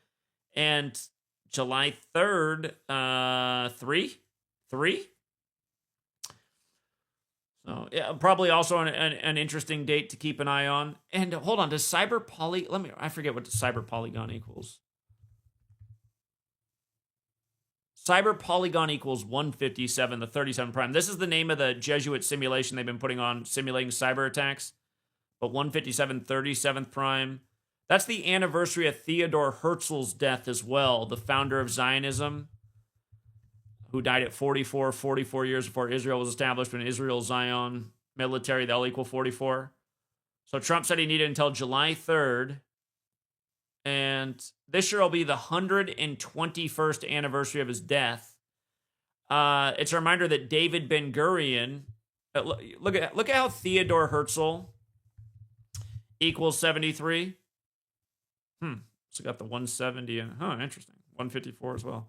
And July 3rd, 3? So, yeah, probably also an interesting date to keep an eye on. And hold on, does I forget what the cyber polygon equals. Cyber polygon equals 157, the 37 prime. This is the name of the Jesuit simulation they've been putting on simulating cyber attacks. But 157, 37th prime. That's the anniversary of Theodor Herzl's death as well, the founder of Zionism, who died at 44 years before Israel was established. When Israel, Zion, military, they'll equal 44. So Trump said he needed until July 3rd. And this year will be the 121st anniversary of his death. It's a reminder that David Ben-Gurion, look at how Theodor Herzl equals 73. So got the 170. Interesting. 154 as well.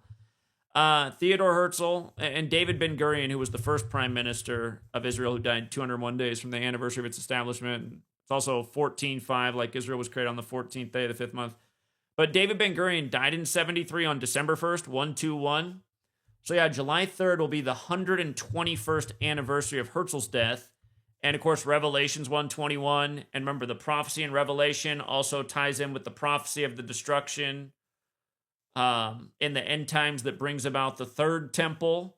Theodor Herzl and David Ben-Gurion, who was the first prime minister of Israel, who died 201 days from the anniversary of its establishment. It's also 14-5, like Israel was created on the 14th day of the 5th month. But David Ben-Gurion died in 73 on December 1st, 121. So yeah, July 3rd will be the 121st anniversary of Herzl's death. And of course, Revelations 121. And remember, the prophecy in Revelation also ties in with the prophecy of the destruction in the end times that brings about the third temple.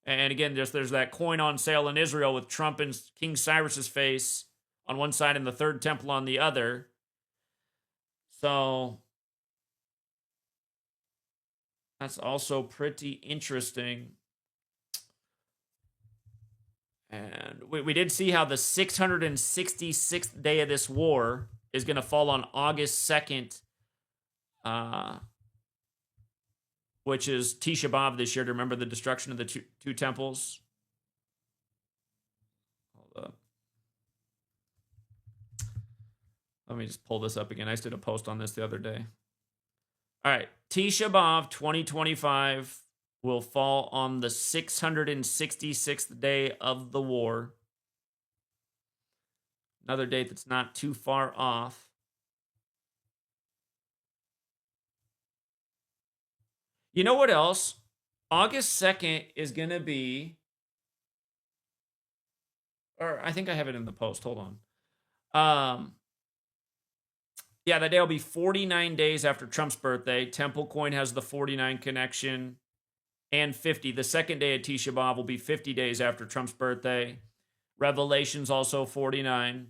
And again, there's that coin on sale in Israel with Trump and King Cyrus's face on one side and the third temple on the other. So That's also pretty interesting. And we did see how the 666th day of this war is going to fall on August 2nd, which is Tisha B'Av this year, to remember the destruction of the two temples. Hold up. Let me just pull this up again. I just did a post on this the other day. All right. Tisha B'Av 2025 will fall on the 666th day of the war. Another date that's not too far off. You know what else? August 2nd is going to be, or I think I have it in the post. Hold on. Yeah, that day will be 49 days after Trump's birthday. Temple Coin has the 49 connection. And 50. The second day of Tisha B'Av will be 50 days after Trump's birthday. Revelation's also 49.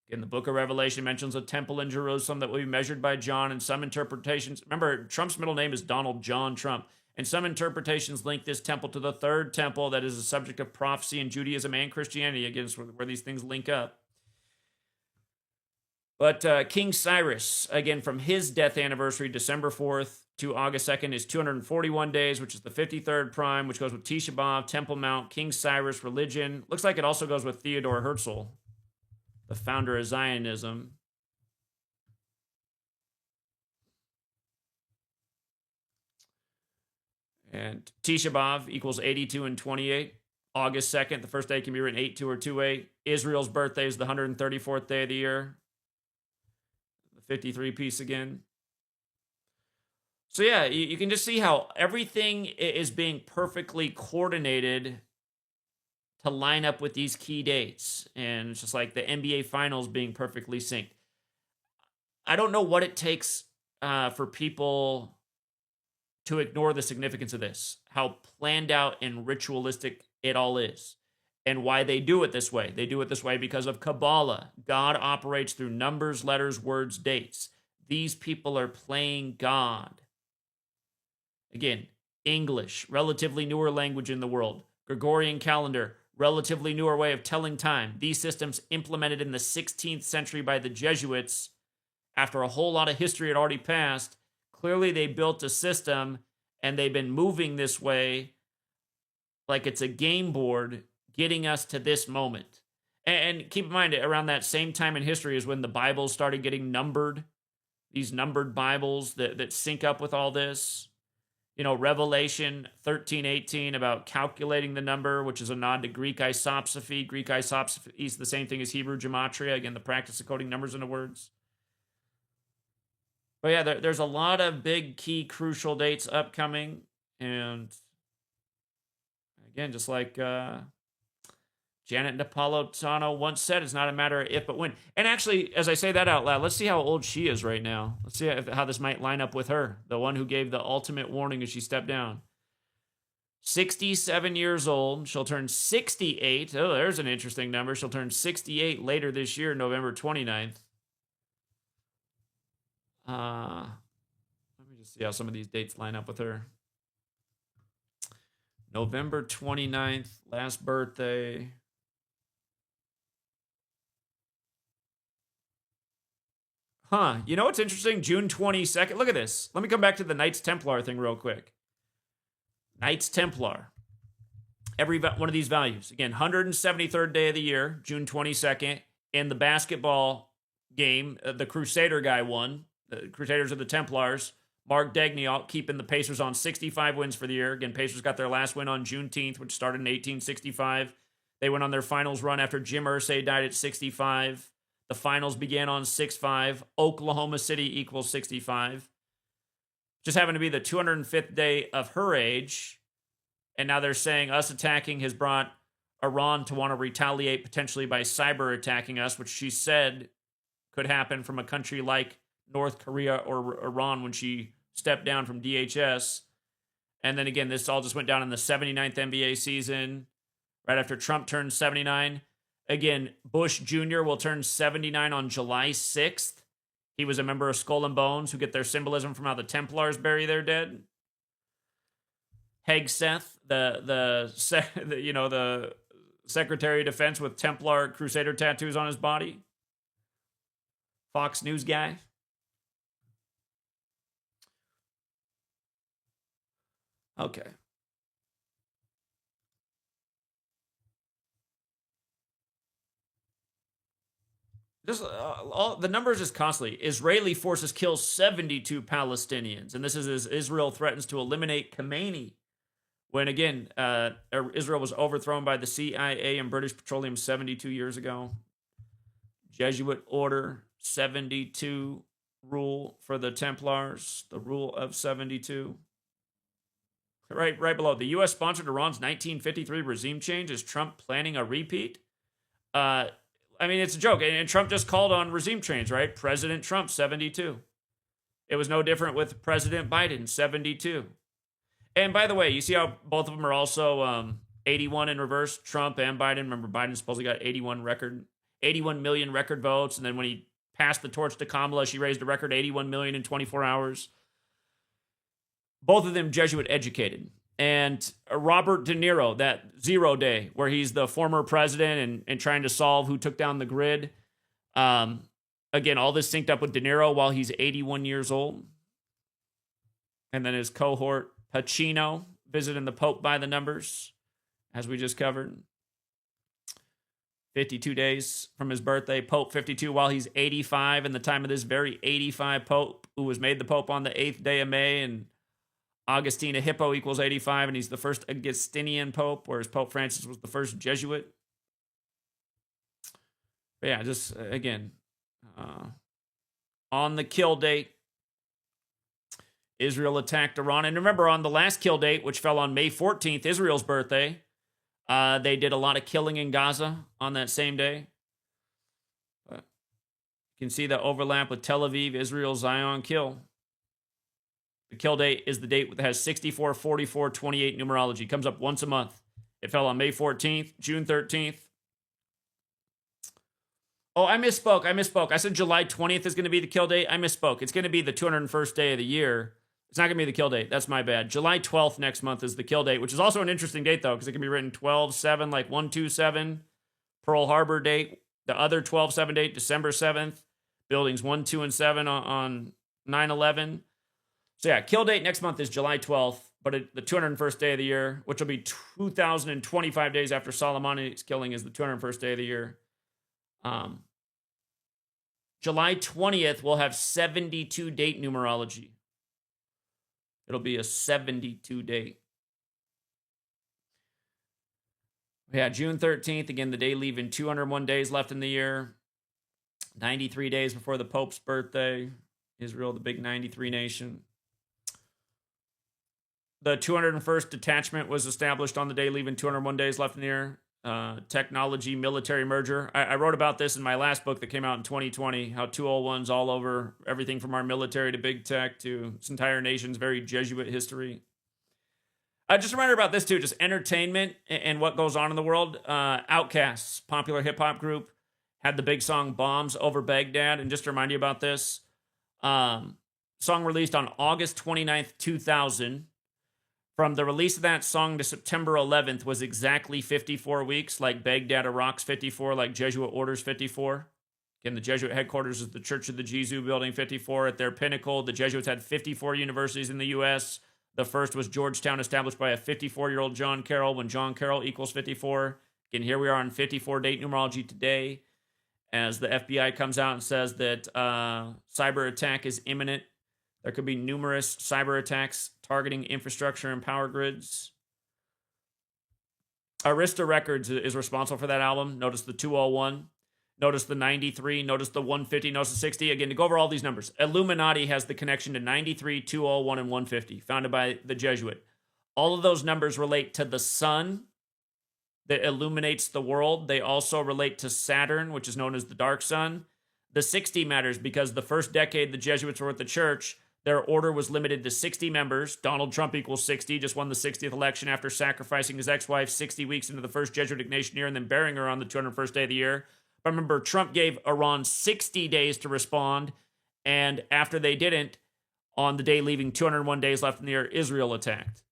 Again, the book of Revelation mentions a temple in Jerusalem that will be measured by John, and some interpretations. Remember, Trump's middle name is Donald John Trump. And some interpretations link this temple to the third temple that is a subject of prophecy in Judaism and Christianity. Again, it's where these things link up. But King Cyrus, again, from his death anniversary, December 4th, to August 2nd is 241 days, which is the 53rd prime, which goes with Tisha B'Av, Temple Mount, King Cyrus, religion. Looks like it also goes with Theodore Herzl, the founder of Zionism. And Tisha B'Av equals 82 and 28. August 2nd, the first day can be written 82 or 28. Israel's birthday is the 134th day of the year. The 53 piece again. So yeah, you can just see how everything is being perfectly coordinated to line up with these key dates. And it's just like the NBA Finals being perfectly synced. I don't know what it takes for people to ignore the significance of this, how planned out and ritualistic it all is, and why they do it this way. They do it this way because of Kabbalah. God operates through numbers, letters, words, dates. These people are playing God. Again, English, relatively newer language in the world. Gregorian calendar, relatively newer way of telling time. These systems implemented in the 16th century by the Jesuits after a whole lot of history had already passed. Clearly, they built a system, and they've been moving this way like it's a game board, getting us to this moment. And keep in mind, around that same time in history is when the Bibles started getting numbered. These numbered Bibles that sync up with all this. You know, Revelation 13:18 about calculating the number, which is a nod to Greek isopsephy. Greek isopsephy is the same thing as Hebrew gematria. Again, the practice of coding numbers into words. But yeah, there's a lot of big, key, crucial dates upcoming. And again, just like Janet Napolitano once said, it's not a matter of if, but when. And actually, as I say that out loud, let's see how old she is right now. Let's see how this might line up with her, the one who gave the ultimate warning as she stepped down. 67 years old. She'll turn 68. Oh, there's an interesting number. She'll turn 68 later this year, November 29th. Let me just see how some of these dates line up with her. November 29th, last birthday. Huh. You know what's interesting? June 22nd. Look at this. Let me come back to the Knights Templar thing real quick. Knights Templar. Every one of these values. Again, 173rd day of the year, June 22nd. In the basketball game, the Crusader guy won. The Crusaders are the Templars. Mark Daigneault keeping the Pacers on 65 wins for the year. Again, Pacers got their last win on Juneteenth, which started in 1865. They went on their finals run after Jim Irsay died at 65. The finals began on 6-5. Oklahoma City equals 65. Just happened to be the 205th day of her age. And now they're saying us attacking has brought Iran to want to retaliate potentially by cyber attacking us, which she said could happen from a country like North Korea or Iran when she stepped down from DHS. And then again, this all just went down in the 79th NBA season, right after Trump turned 79. Again, Bush Jr. will turn 79 on July 6th. He was a member of Skull and Bones, who get their symbolism from how the Templars bury their dead. Hegseth, the Secretary of Defense with Templar Crusader tattoos on his body. Fox News guy. Okay. Just all the numbers just constantly. Israeli forces kill 72 Palestinians, and this is as Israel threatens to eliminate Khamenei. When again, Israel was overthrown by the CIA and British Petroleum 72 years ago. Jesuit order 72 rule for the Templars, the rule of 72. Right below. The U.S. sponsored Iran's 1953 regime change. Is Trump planning a repeat? I mean, it's a joke. And Trump just called on regime change, right? President Trump, 72. It was no different with President Biden, 72. And by the way, you see how both of them are also 81 in reverse, Trump and Biden. Remember, Biden supposedly got 81 million record votes. And then when he passed the torch to Kamala, she raised a record 81 million in 24 hours. Both of them Jesuit educated. And Robert De Niro, that 0 Day, where he's the former president and trying to solve who took down the grid. Again, all this synced up with De Niro while he's 81 years old. And then his cohort, Pacino, visiting the Pope by the numbers, as we just covered. 52 days from his birthday, Pope 52, while he's 85, in the time of this very 85 Pope, who was made the Pope on the 8th day of May, and Augustine Hippo equals 85, and he's the first Augustinian Pope, whereas Pope Francis was the first Jesuit. But yeah, just again, on the kill date, Israel attacked Iran. And remember, on the last kill date, which fell on May 14th, Israel's birthday, they did a lot of killing in Gaza on that same day. But you can see the overlap with Tel Aviv, Israel, Zion kill. The kill date is the date that has 64, 44, 28 numerology. It comes up once a month. It fell on May 14th, June 13th. Oh, I misspoke. I said July 20th is going to be the kill date. I misspoke. It's going to be the 201st day of the year. It's not going to be the kill date. That's my bad. July 12th next month is the kill date, which is also an interesting date, though, because it can be written 12/7, like 127, Pearl Harbor date. The other 12/7 date, December 7th. Buildings 1, 2, and 7 on 9/11. So yeah, kill date next month is July 12th, but the 201st day of the year, which will be 2,025 days after Soleimani's killing, is the 201st day of the year. July 20th will have 72 date numerology. It'll be a 72 date. Yeah, June 13th, again, the day leaving 201 days left in the year. 93 days before the Pope's birthday. Israel, the big 93 nation. The 201st detachment was established on the day leaving 201 days left in the year. Technology military merger. I wrote about this in my last book that came out in 2020, how 201's all over everything from our military to big tech to this entire nation's very Jesuit history. Just a reminder about this too, just entertainment and what goes on in the world. Outkast, popular hip-hop group, had the big song Bombs Over Baghdad. And just to remind you about this, song released on August 29th, 2000. From the release of that song to September 11th was exactly 54 weeks, like Baghdad, Iraq's 54, like Jesuit Orders 54. Again, the Jesuit headquarters is the Church of the Jesu Building 54. At their pinnacle, the Jesuits had 54 universities in the U.S. The first was Georgetown, established by a 54-year-old John Carroll, when John Carroll equals 54. Again, here we are on 54 date numerology today, as the FBI comes out and says that cyber attack is imminent. There could be numerous cyber attacks targeting infrastructure and power grids. Arista Records is responsible for that album. Notice the 201. Notice the 93. Notice the 150. Notice the 60. Again, to go over all these numbers, Illuminati has the connection to 93, 201, and 150, founded by the Jesuit. All of those numbers relate to the sun that illuminates the world. They also relate to Saturn, which is known as the dark sun. The 60 matters because the first decade the Jesuits were with the church, their order was limited to 60 members. Donald Trump equals 60, just won the 60th election after sacrificing his ex-wife 60 weeks into the first Jesuit nation year and then burying her on the 201st day of the year. But remember, Trump gave Iran 60 days to respond, and after they didn't, on the day leaving 201 days left in the year, Israel attacked.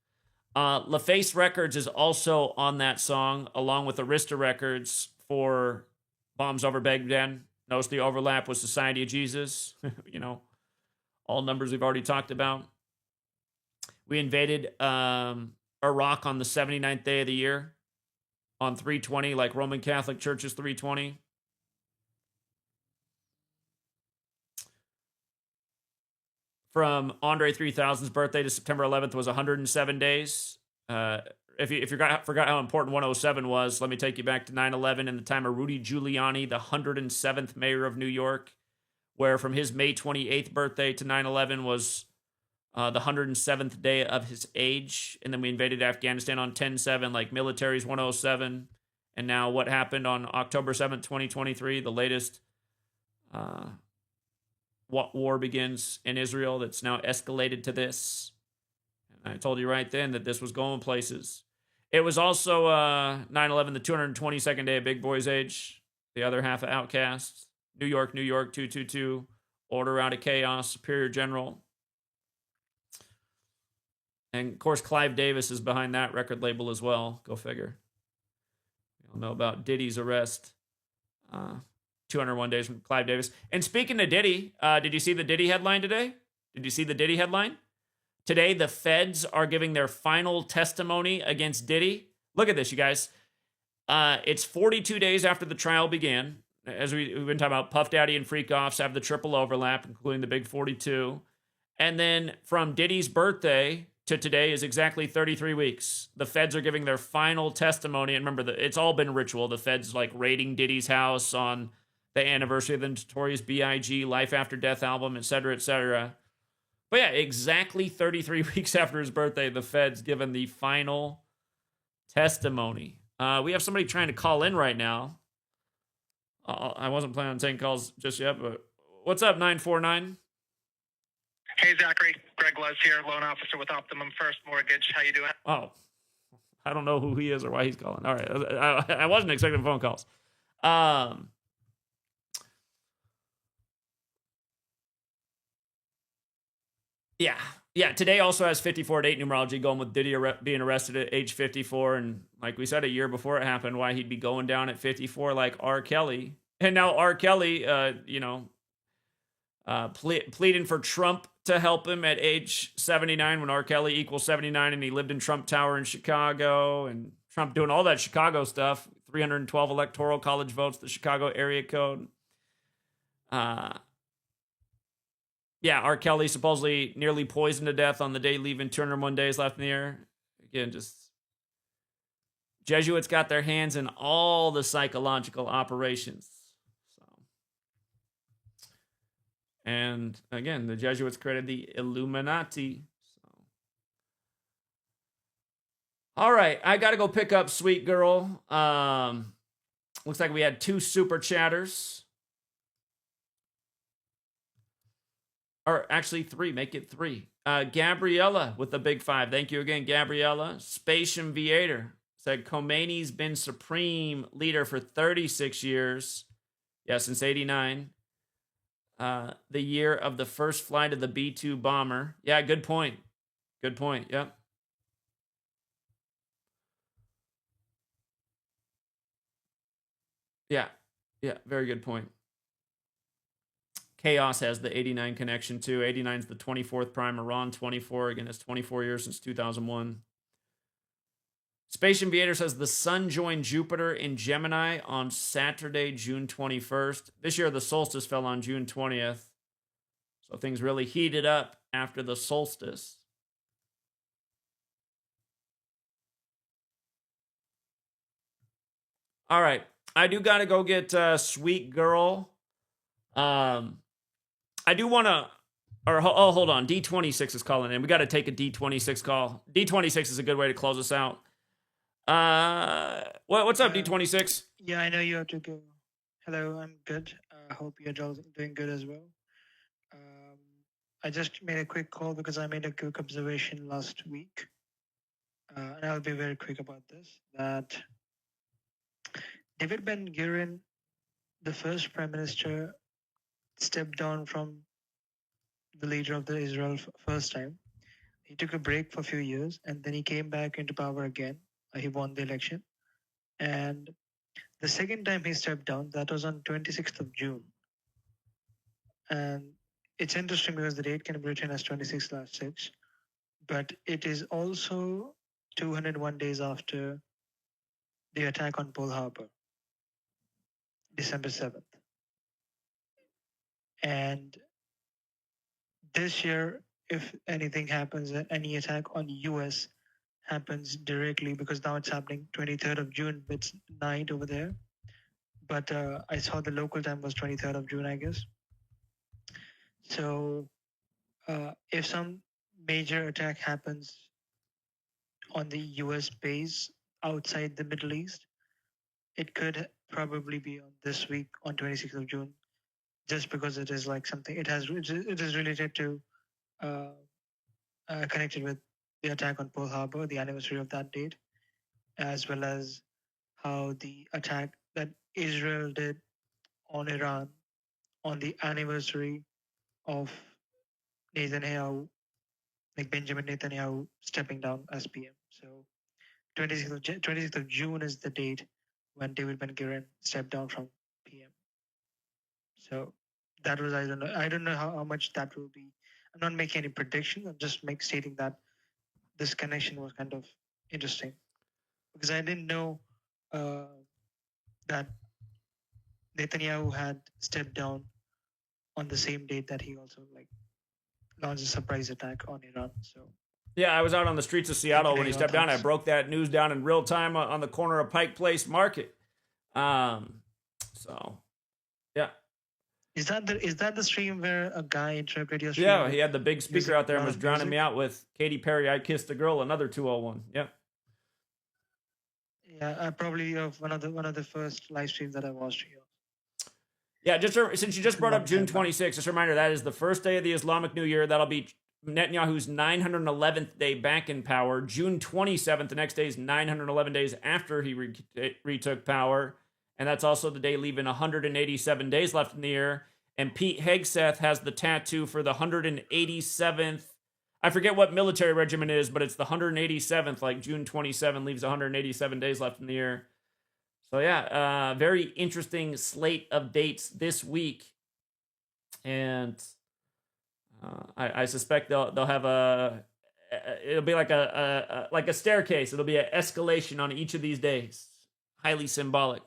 LaFace Records is also on that song, along with Arista Records for Bombs Over Baghdad. Notice the overlap with Society of Jesus. All numbers we've already talked about. We invaded Iraq on the 79th day of the year on 320, like Roman Catholic Church's 320. From Andre 3000's birthday to September 11th was 107 days. If you forgot how important 107 was, let me take you back to 9/11 and the time of Rudy Giuliani, the 107th mayor of New York, where from his May 28th birthday to 9/11 was the 107th day of his age. And then we invaded Afghanistan on 10/7, like military's 107. And now what happened on October 7th, 2023, the latest war begins in Israel that's now escalated to this. And I told you right then that this was going places. It was also 9/11, the 222nd day of Big Boy's age, the other half of Outcasts. New York, 222, Order Out of Chaos, Superior General. And, of course, Clive Davis is behind that record label as well. Go figure. We all know about Diddy's arrest. 201 days from Clive Davis. And speaking of Diddy, did you see the Diddy headline today? Today, the feds are giving their final testimony against Diddy. Look at this, you guys. It's 42 days after the trial began. As we've been talking about, Puff Daddy and Freak Offs have the triple overlap, including the big 42. And then from Diddy's birthday to today is exactly 33 weeks. The feds are giving their final testimony. And remember, it's all been ritual. The feds like raiding Diddy's house on the anniversary of the Notorious B.I.G. Life After Death album, etc., etc. But yeah, exactly 33 weeks after his birthday, the feds given the final testimony. We have somebody trying to call in right now. I wasn't planning on taking calls just yet, but what's up, 949? Hey, Zachary. Greg Luz here, loan officer with Optimum First Mortgage. How you doing? Oh, I don't know who he is or why he's calling. All right. I wasn't expecting phone calls. Yeah. Today also has 54-8 numerology going with Diddy being arrested at age 54. And like we said, a year before it happened, why he'd be going down at 54 like R. Kelly. And now R. Kelly, pleading for Trump to help him at age 79 when R. Kelly equals 79 and he lived in Trump Tower in Chicago, and Trump doing all that Chicago stuff, 312 electoral college votes, the Chicago area code. R. Kelly supposedly nearly poisoned to death on the day leaving 201 days left in the air. Again, just Jesuits got their hands in all the psychological operations. And again, the Jesuits created the Illuminati. So. All right, I got to go pick up Sweet Girl. Looks like we had 2 super chatters. Or actually 3, make it 3. Gabriella with the big 5. Thank you again, Gabriella. Spatium Viator said Khomeini's been supreme leader for 36 years. Yeah, since 89. The year of the first flight of the B-2 bomber. Yeah, good point. Yep. Yeah, very good point. Chaos has the 89 connection too. 89 is the 24th prime. Iran 24. Again, it's 24 years since 2001. Space Invader says the sun joined Jupiter in Gemini on Saturday, June 21st. This year, the solstice fell on June 20th. So things really heated up after the solstice. All right. I do got to go get Sweet Girl. I do want to... hold on. D26 is calling in. We got to take a D26 call. D26 is a good way to close us out. What's up, D26? Yeah, I know you have to go. Hello, I'm good. I hope you're doing good as well. I just made a quick call because I made a quick observation last week. And I'll be very quick about this. That David Ben-Gurion, the first prime minister, stepped down from the leader of the Israel first time. he took a break for a few years, and then he came back into power again. He won the election, and the second time he stepped down, that was on 26th of June. And it's interesting because the date can be written as 26/6, but it is also 201 days after the attack on Pearl Harbor, December 7th. And this year, if anything happens, any attack on US happens directly, because now it's happening 23rd of June, it's night over there. But I saw the local time was 23rd of June, I guess. So if some major attack happens on the US base outside the Middle East, it could probably be on this week on 26th of June, just because it is like something, it is related to connected with the attack on Pearl Harbor, the anniversary of that date, as well as how the attack that Israel did on Iran on the anniversary of Netanyahu, like Benjamin Netanyahu stepping down as PM. So 26th of June is the date when David Ben-Gurion stepped down from PM. So that was, I don't know how much that will be. I'm not making any predictions. I'm just stating that this connection was kind of interesting, because I didn't know that Netanyahu had stepped down on the same date that he also launched a surprise attack on Iran. So yeah, I was out on the streets of Seattle when he stepped down. I broke that news down in real time on the corner of Pike Place Market. So yeah. Is that the stream where a guy interrupted your stream? Yeah, he had the big speaker out there and was drowning me out with Katy Perry, I Kissed a Girl, another 201. Yeah. Yeah, probably one of the first live streams that I watched here. Yeah, since you just brought up June 26th, just a reminder, that is the first day of the Islamic New Year. That'll be Netanyahu's 911th day back in power. June 27th, the next day, is 911 days after he retook power. And that's also the day leaving 187 days left in the year. And Pete Hegseth has the tattoo for the 187th. I forget what military regiment it is, but it's the 187th, like June 27 leaves 187 days left in the year. So yeah, very interesting slate of dates this week. And I suspect they'll have it'll be like a staircase. It'll be an escalation on each of these days. Highly symbolic.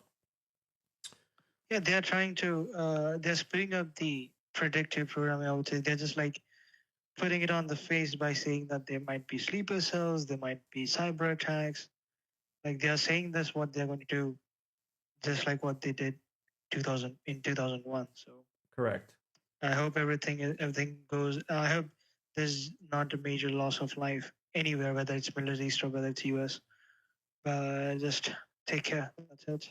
Yeah, they're trying to, they're splitting up the predictive programming, I would say. They're just putting it on the face by saying that there might be sleeper cells, there might be cyber attacks. They are saying this, what they're going to do, just like what they did in 2001. So correct. I hope everything goes. I hope there's not a major loss of life anywhere, whether it's Middle East or whether it's US. But just take care. That's it.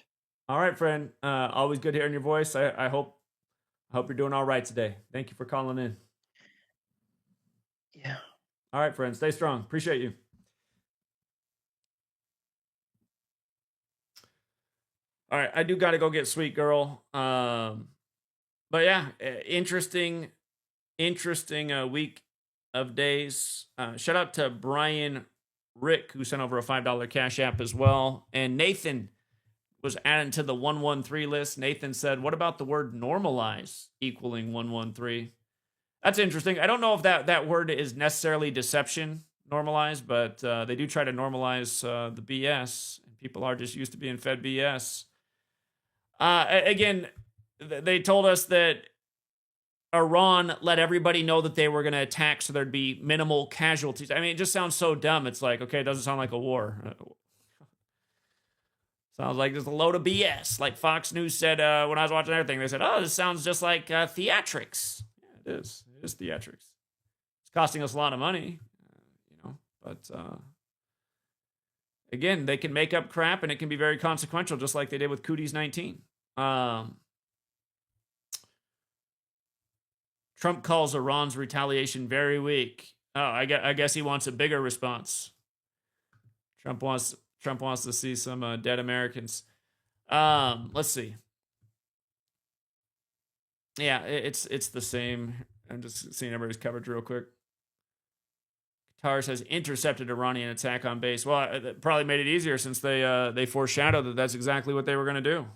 All right, friend. Always good hearing your voice. I hope you're doing all right today. Thank you for calling in. Yeah. All right, friend. Stay strong. Appreciate you. All right, I do got to go get Sweet Girl. But yeah, interesting week of days. Shout out to Brian Rick, who sent over a $5 Cash App as well. And Nathan was added to the 113 list. Nathan said, what about the word normalize equaling 113? That's interesting. I don't know if that word is necessarily deception, normalize, but they do try to normalize the BS. And people are just used to being fed BS. Again, they told us that Iran let everybody know that they were going to attack so there'd be minimal casualties. I mean, it just sounds so dumb. It's like, okay, it doesn't sound like a war. Sounds like there's a load of BS. Like Fox News said when I was watching everything, they said, oh, this sounds just like theatrics. Yeah, it is. It is theatrics. It's costing us a lot of money, but again, they can make up crap and it can be very consequential, just like they did with Cooties 19. Trump calls Iran's retaliation very weak. Oh, I guess he wants a bigger response. Trump wants to see some dead Americans. Let's see. Yeah, it's the same. I'm just seeing everybody's coverage real quick. Tars has intercepted Iranian attack on base. Well, it probably made it easier since they foreshadowed that that's exactly what they were going to do.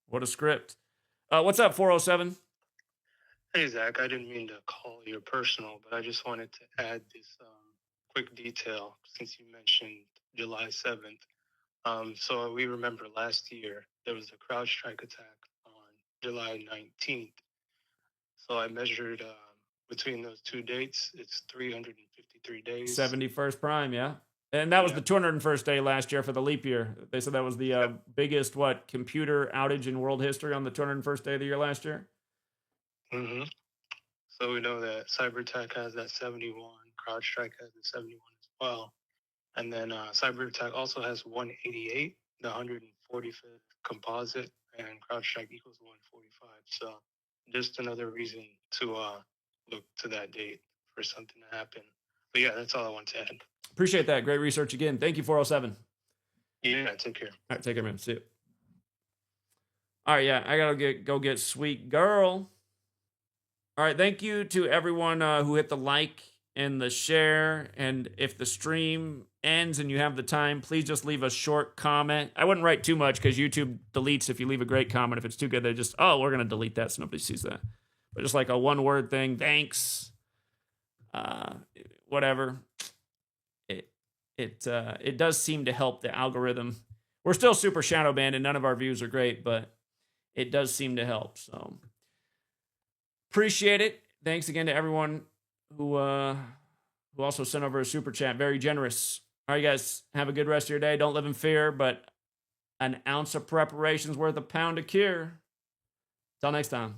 What a script. What's up, 407? Hey, Zach. I didn't mean to call you personal, but I just wanted to add this quick detail since you mentioned July 7th. So we remember last year there was a CrowdStrike attack on July 19th. So I measured between those two dates, it's 353 days. 71st prime, yeah. And that was the 201st day last year for the leap year. They said that was the biggest, computer outage in world history on the 201st day of the year last year? Mm-hmm. So we know that Cyberattack has that 71, CrowdStrike has the 71 as well. And then Cyberattack also has 188, the 145th composite, and CrowdStrike equals 145. So just another reason to look to that date for something to happen. But yeah, that's all I want to add. Appreciate that. Great research again. Thank you, 407. Yeah, take care. All right, take care, man. See you. All right, yeah, I gotta go get sweet girl. All right, thank you to everyone who hit the like and the share. And if the stream ends and you have the time, please just leave a short comment. I wouldn't write too much because YouTube deletes if you leave a great comment. If it's too good, they just, we're going to delete that so nobody sees that. But just like a one-word thing, thanks, whatever. It does seem to help the algorithm. We're still super shadow banned and none of our views are great, but it does seem to help. So appreciate it. Thanks again to everyone who also sent over a super chat. Very generous. All right, guys, have a good rest of your day. Don't live in fear, but an ounce of preparation's worth a pound of cure. Till next time.